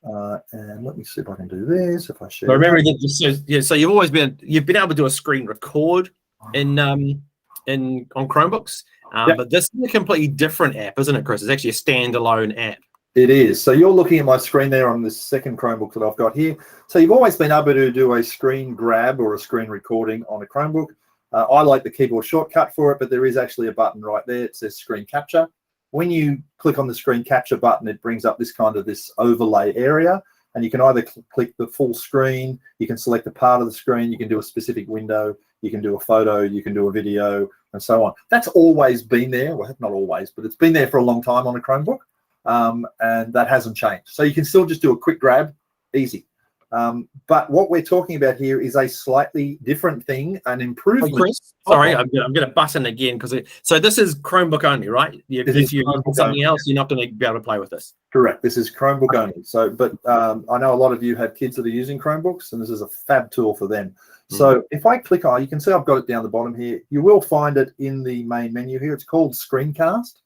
And let me see if I can do this. If I share. But remember that. So you've been able to do a screen record on Chromebooks, but this is a completely different app, isn't it, Chris? It's actually a standalone app. It is. So you're looking at my screen there on this second Chromebook that I've got here. So you've always been able to do a screen grab or a screen recording on a Chromebook. I like the keyboard shortcut for it, but there is actually a button right there. It says screen capture. When you click on the screen capture button, it brings up this overlay area, and you can either click the full screen, you can select a part of the screen, you can do a specific window, you can do a photo, you can do a video, and so on. That's always been there. Well, not always, but it's been there for a long time on a Chromebook. And that hasn't changed. So you can still just do a quick grab, easy. But what we're talking about here is a slightly different thing, an improvement. Oh, Chris, sorry, I'm going to button again so this is Chromebook only, right? If you use something else, you're not going to be able to play with this. Correct. This is Chromebook only. So, but I know a lot of you have kids that are using Chromebooks, and this is a fab tool for them. So if I click on, you can see I've got it down the bottom here. You will find it in the main menu here. It's called Screencast.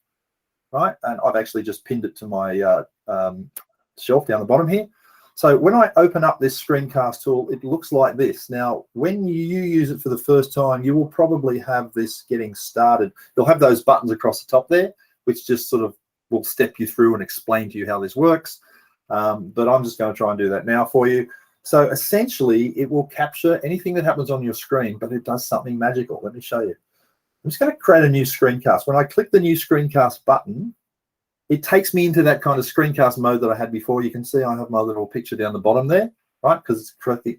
Right, and I've actually just pinned it to my shelf down the bottom here. So when I open up this screencast tool, it looks like this. Now, when you use it for the first time, you will probably have this getting started. You'll have those buttons across the top there, which just sort of will step you through and explain to you how this works. But I'm just going to try and do that now for you. So essentially, it will capture anything that happens on your screen, but it does something magical. Let me show you. I'm just going to create a new screencast. When I click the new screencast button, it takes me into that kind of screencast mode that I had before. You can see I have my little picture down the bottom there, right? Because it's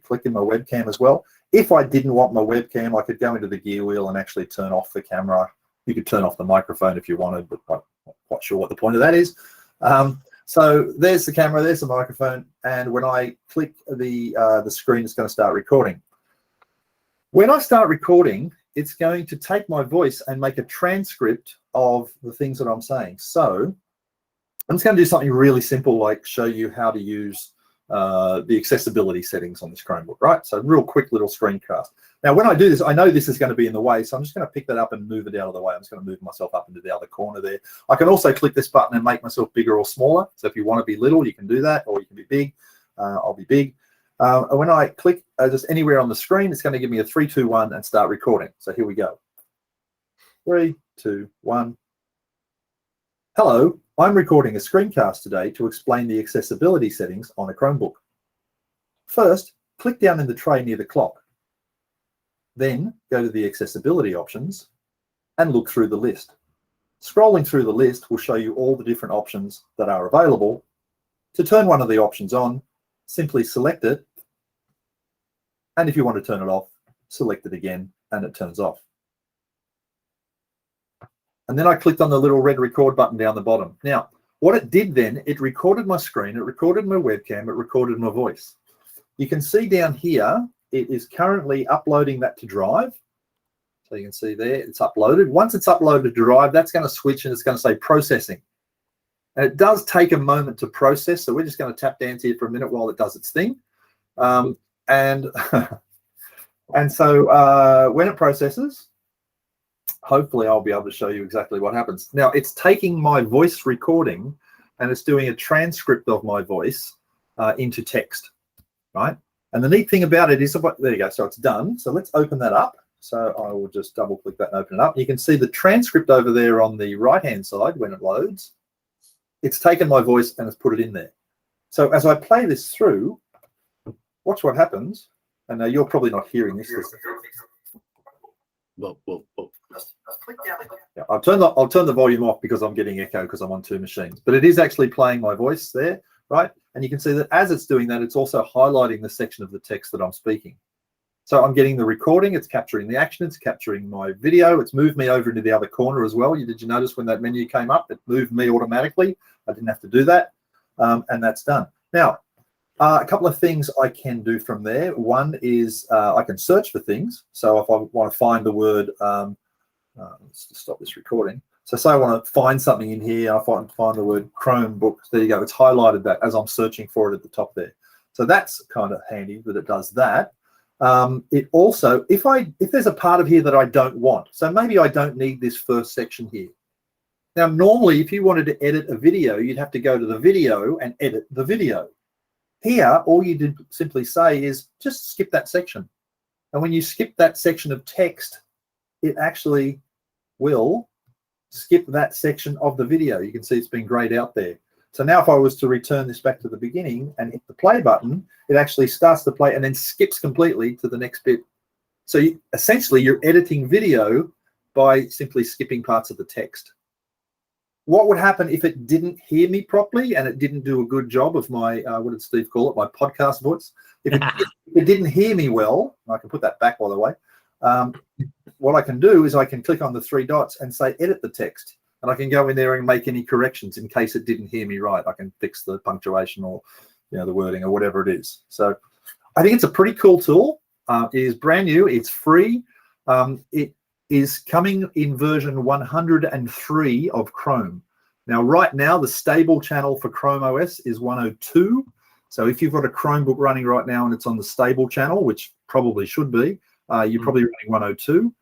clicking my webcam as well. If I didn't want my webcam, I could go into the gear wheel and actually turn off the camera. You could turn off the microphone if you wanted, but I'm not quite sure what the point of that is. So there's the camera, there's the microphone, and when I click the screen, it's going to start recording. When I start recording, it's going to take my voice and make a transcript of the things that I'm saying. So I'm just going to do something really simple, like show you how to use the accessibility settings on this Chromebook, right? So real quick little screencast. Now, when I do this, I know this is going to be in the way, so I'm just going to pick that up and move it out of the way. I'm just going to move myself up into the other corner there. I can also click this button and make myself bigger or smaller. So if you want to be little, you can do that, or you can be big. I'll be big. And when I click just anywhere on the screen, it's going to give me a 3, 2, 1 and start recording. So here we go. 3, 2, 1. Hello, I'm recording a screencast today to explain the accessibility settings on a Chromebook. First, click down in the tray near the clock. Then go to the accessibility options and look through the list. Scrolling through the list will show you all the different options that are available. To turn one of the options on, simply select it And if you want to turn it off, select it again and it turns off. And then I clicked on the little red record button down the bottom. Now, what it did then, it recorded my screen, it recorded my webcam, it recorded my voice. You can see down here, it is currently uploading that to Drive. So you can see there, it's uploaded. Once it's uploaded to Drive, that's going to switch and it's going to say processing. And it does take a moment to process, so we're just going to tap dance here for a minute while it does its thing. And so when it processes, hopefully I'll be able to show you exactly what happens. Now, it's taking my voice recording and it's doing a transcript of my voice into text, right? And the neat thing about it is, there you go, so it's done. So let's open that up. So I will just double click that and open it up. You can see the transcript over there on the right-hand side when it loads. It's taken my voice and it's put it in there. So as I play this through, watch what happens. And you're probably not hearing this. Well. Yeah, I'll turn the volume off because I'm getting echo because I'm on two machines. But it is actually playing my voice there, right? And you can see that as it's doing that, it's also highlighting the section of the text that I'm speaking. So I'm getting the recording, it's capturing the action, it's capturing my video, it's moved me over into the other corner as well. Did you notice when that menu came up, it moved me automatically? I didn't have to do that, and that's done. Now, a couple of things I can do from there. One is I can search for things. So if I want to find the word, let's just stop this recording. So say I want to find something in here, I find the word Chromebook. There you go, it's highlighted that as I'm searching for it at the top there. So that's kind of handy that it does that. It also, if there's a part of here that I don't want, so maybe I don't need this first section here. Now, normally, if you wanted to edit a video, you'd have to go to the video and edit the video. Here, all you did simply say is just skip that section. And when you skip that section of text, it actually will skip that section of the video. You can see it's been grayed out there. So now if I was to return this back to the beginning and hit the play button, it actually starts to play and then skips completely to the next bit. So essentially, you're editing video by simply skipping parts of the text. What would happen if it didn't hear me properly and it didn't do a good job of my, what did Steve call it, my podcast voice? If it didn't hear me well, I can put that back, by the way, what I can do is I can click on the three dots and say edit the text. And I can go in there and make any corrections in case it didn't hear me right. I can fix the punctuation or the wording or whatever it is. So I think it's a pretty cool tool. It is brand new. It's free. It is coming in version 103 of Chrome. Now, right now, the stable channel for Chrome OS is 102. So if you've got a Chromebook running right now and it's on the stable channel, which probably should be, you're probably running 102.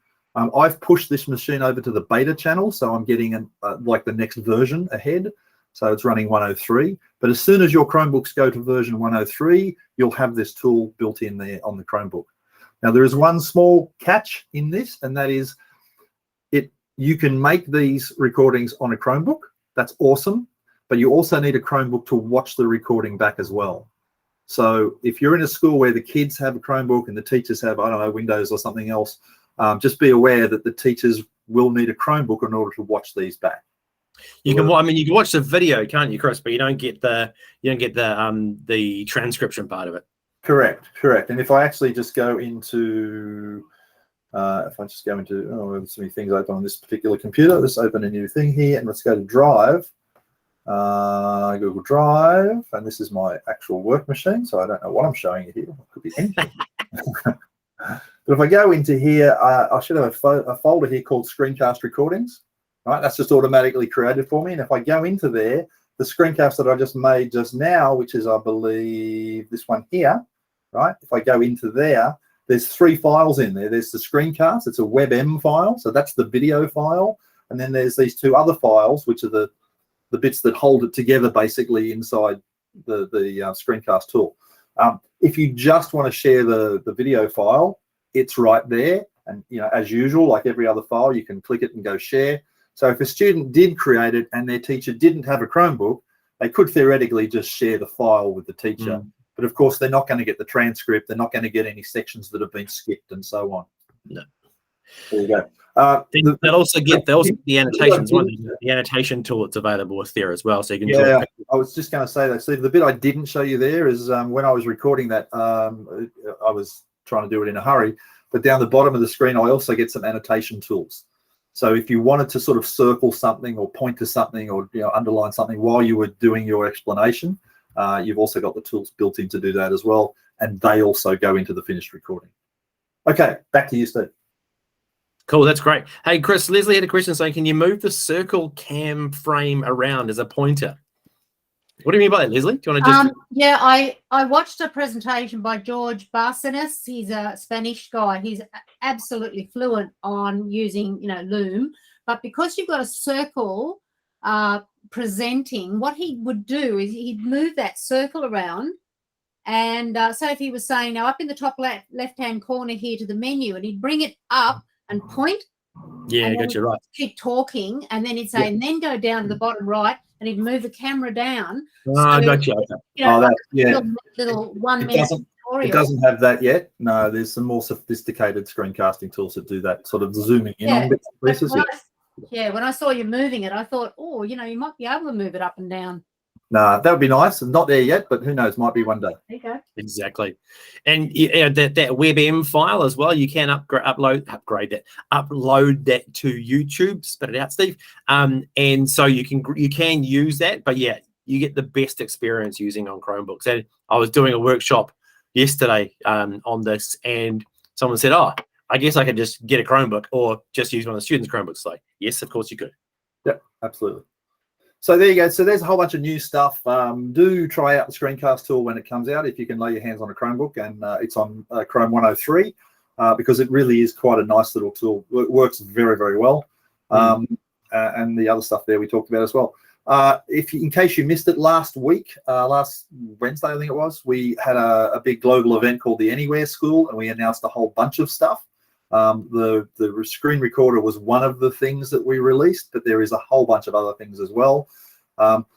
I've pushed this machine over to the beta channel, so I'm getting like the next version ahead. So it's running 103. But as soon as your Chromebooks go to version 103, you'll have this tool built in there on the Chromebook. Now, there is one small catch in this, and that is you can make these recordings on a Chromebook. That's awesome. But you also need a Chromebook to watch the recording back as well. So if you're in a school where the kids have a Chromebook and the teachers have, I don't know, Windows or something else, just be aware that the teachers will need a Chromebook in order to watch these back. You can watch the video, can't you, Chris? But you don't get the transcription part of it. Correct. And if I actually just go into, there's so many things open on this particular computer. Let's open a new thing here and let's go to Drive, Google Drive, and this is my actual work machine. So I don't know what I'm showing you here. It could be anything. But if I go into here, I should have a folder here called Screencast Recordings. Right, that's just automatically created for me. And if I go into there, the screencast that I just made just now, which is, I believe, this one here, right? If I go into there, there's 3 files in there. There's the screencast. It's a WebM file. So that's the video file. And then there's these 2 other files, which are the bits that hold it together basically inside the screencast tool. If you just want to share the video file, it's right there. And, as usual, like every other file, you can click it and go share. So if a student did create it and their teacher didn't have a Chromebook, they could theoretically just share the file with the teacher. But of course, they're not going to get the transcript. They're not going to get any sections that have been skipped and so on. No. There you go. They'll also get the annotations. The annotation tool that's available with there as well. So you can. Yeah, I was just going to say that, Steve. The bit I didn't show you there is when I was recording that, I was trying to do it in a hurry. But down the bottom of the screen, I also get some annotation tools. So if you wanted to sort of circle something or point to something or underline something while you were doing your explanation, you've also got the tools built in to do that as well. And they also go into the finished recording. Okay, back to you, Steve. Cool, that's great. Hey, Chris, Leslie had a question saying, can you move the circle cam frame around as a pointer? What do you mean by that, Leslie? Do you want to just... Yeah, I watched a presentation by George Barcenas. He's a Spanish guy. He's absolutely fluent on using, Loom. But because you've got a circle presenting, what he would do is he'd move that circle around. And so if he was saying, now up in the top left-hand corner here to the menu, and he'd bring it up and point. Yeah, I got you right. Keep talking, and then he'd say, and then go down to the bottom right, and he'd move the camera down. I got you. Little 1 minute tutorial. It doesn't have that yet. No, there's some more sophisticated screencasting tools that do that, sort of zooming in on bits and pieces. When I saw you moving it, I thought, you might be able to move it up and down. No, that would be nice. Not there yet, but who knows? Might be one day. There you go. Exactly. And that WebM file as well, you can upload that to YouTube. Spit it out, Steve. And so you can use that, but yeah, you get the best experience using on Chromebooks. And I was doing a workshop yesterday on this, and someone said, "Oh, I guess I could just get a Chromebook or just use one of the students' Chromebooks." Like, yes, of course you could. Yep, absolutely. So there you go. So there's a whole bunch of new stuff. Do try out the screencast tool when it comes out, if you can lay your hands on a Chromebook, and it's on Chrome 103 because it really is quite a nice little tool. It works very, very well. And the other stuff there we talked about as well. In case you missed it last week, last Wednesday, I think it was, we had a big global event called the Anywhere School, and we announced a whole bunch of stuff. The screen recorder was one of the things that we released, but there is a whole bunch of other things as well,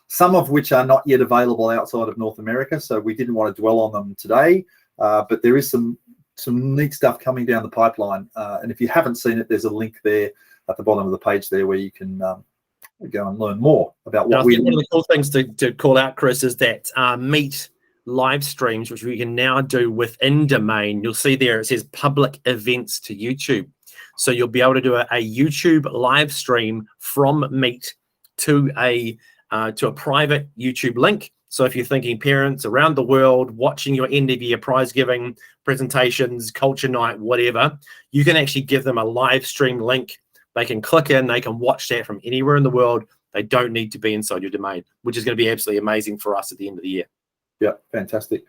some of which are not yet available outside of North America, so we didn't want to dwell on them today, but there is some neat stuff coming down the pipeline, and if you haven't seen it, there's a link there at the bottom of the page there where you can go and learn more about what we... One of the cool things to call out, Chris, is that Meet live streams, which we can now do within Domain. You'll see there it says public events to YouTube, so you'll be able to do a YouTube live stream from Meet to a private YouTube link. So if you're thinking parents around the world watching your end of year prize giving presentations, culture night, whatever, you can actually give them a live stream link. They can click in, they can watch that from anywhere in the world. They don't need to be inside your domain, which is going to be absolutely amazing for us at the end of the year. Yeah, fantastic.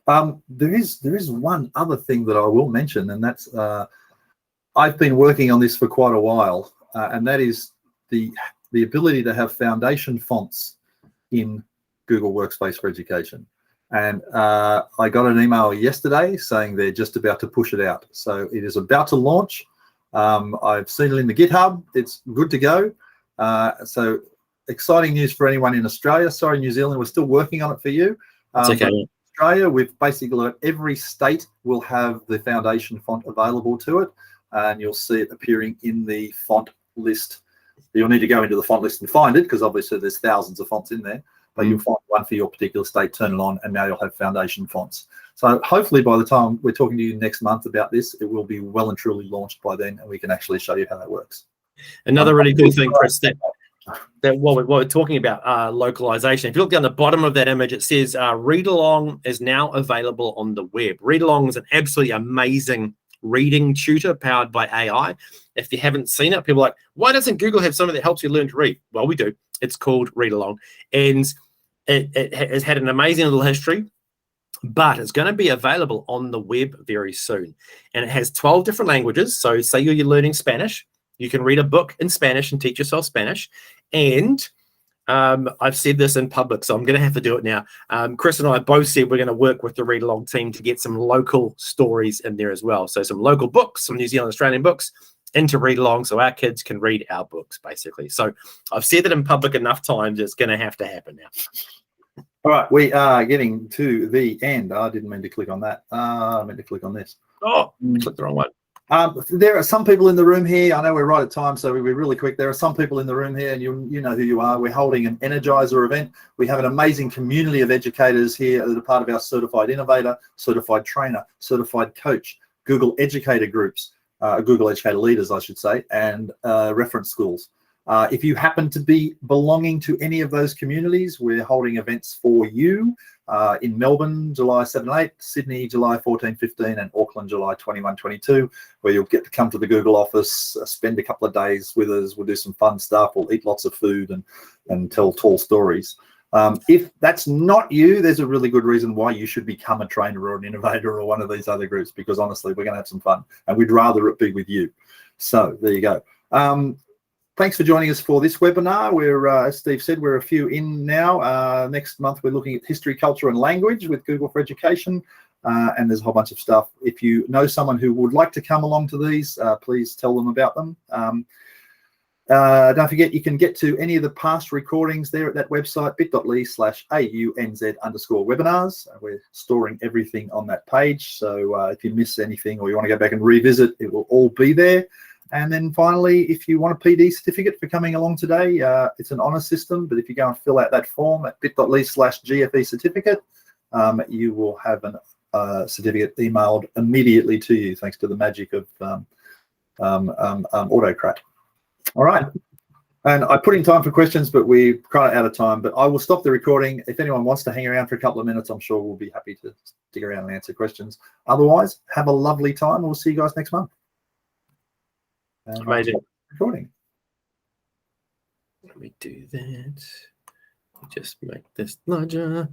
There is one other thing that I will mention, and that's I've been working on this for quite a while, and that is the ability to have foundation fonts in Google Workspace for Education. And I got an email yesterday saying they're just about to push it out. So it is about to launch. I've seen it in the GitHub. It's good to go. So exciting news for anyone in Australia. Sorry, New Zealand, we're still working on it for you. It's okay. Australia, we've basically every state will have the foundation font available to it, and you'll see it appearing in the font list. You'll need to go into the font list and find it, because obviously there's thousands of fonts in there, but you'll find one for your particular state, turn it on, and now you'll have foundation fonts. So hopefully by the time we're talking to you next month about this, it will be well and truly launched by then, and we can actually show you how that works. Another really cool thing, Chris, that what we're talking about, localization. If you look down the bottom of that image, it says Read Along is now available on the web. Read Along is an absolutely amazing reading tutor powered by AI. If you haven't seen it, people are like, why doesn't Google have something that helps you learn to read? Well, we do. It's called Read Along, and it has had an amazing little history, but it's going to be available on the web very soon. And it has 12 different languages. So say you're learning Spanish, you can read a book in Spanish and teach yourself Spanish. And I've said this in public, so I'm going to have to do it now. Chris and I both said we're going to work with the Read Along team to get some local stories in there as well. So some local books, some New Zealand, Australian books into Read Along, so our kids can read our books, basically. So I've said it in public enough times, it's going to have to happen now. All right, we are getting to the end. I didn't mean to click on that. I meant to click on this. Oh, I clicked the wrong one. There are some people in the room here. I know we're right at time, so we'll be really quick. There are some people in the room here, and you know who you are. We're holding an Energizer event. We have an amazing community of educators here that are part of our Certified Innovator, Certified Trainer, Certified Coach Google educator groups, Google educator leaders, I should say, and reference schools. If you happen to be belonging to any of those communities, we're holding events for you in Melbourne, July 7 and 8, Sydney, July 14, 15, and Auckland, July 21, 22, where you'll get to come to the Google office, spend a couple of days with us. We'll do some fun stuff. We'll eat lots of food and tell tall stories. If that's not you, there's a really good reason why you should become a trainer or an innovator or one of these other groups, because honestly, we're going to have some fun and we'd rather it be with you. So there you go. Thanks for joining us for this webinar. We're, as Steve said, we're a few in now. Next month, we're looking at history, culture, and language with Google for Education. And there's a whole bunch of stuff. If you know someone who would like to come along to these, please tell them about them. Don't forget, you can get to any of the past recordings there at that website, bit.ly/AUNZ_webinars. We're storing everything on that page. So if you miss anything or you want to go back and revisit, it will all be there. And then finally, if you want a PD certificate for coming along today, it's an honour system, but if you go and fill out that form at bit.ly/GFE certificate, you will have a certificate emailed immediately to you, thanks to the magic of Autocrat. All right. And I put in time for questions, but we're kind of out of time, but I will stop the recording. If anyone wants to hang around for a couple of minutes, I'm sure we'll be happy to stick around and answer questions. Otherwise, have a lovely time. We'll see you guys next month. Amazing. Recording. Let me do that. Just make this larger.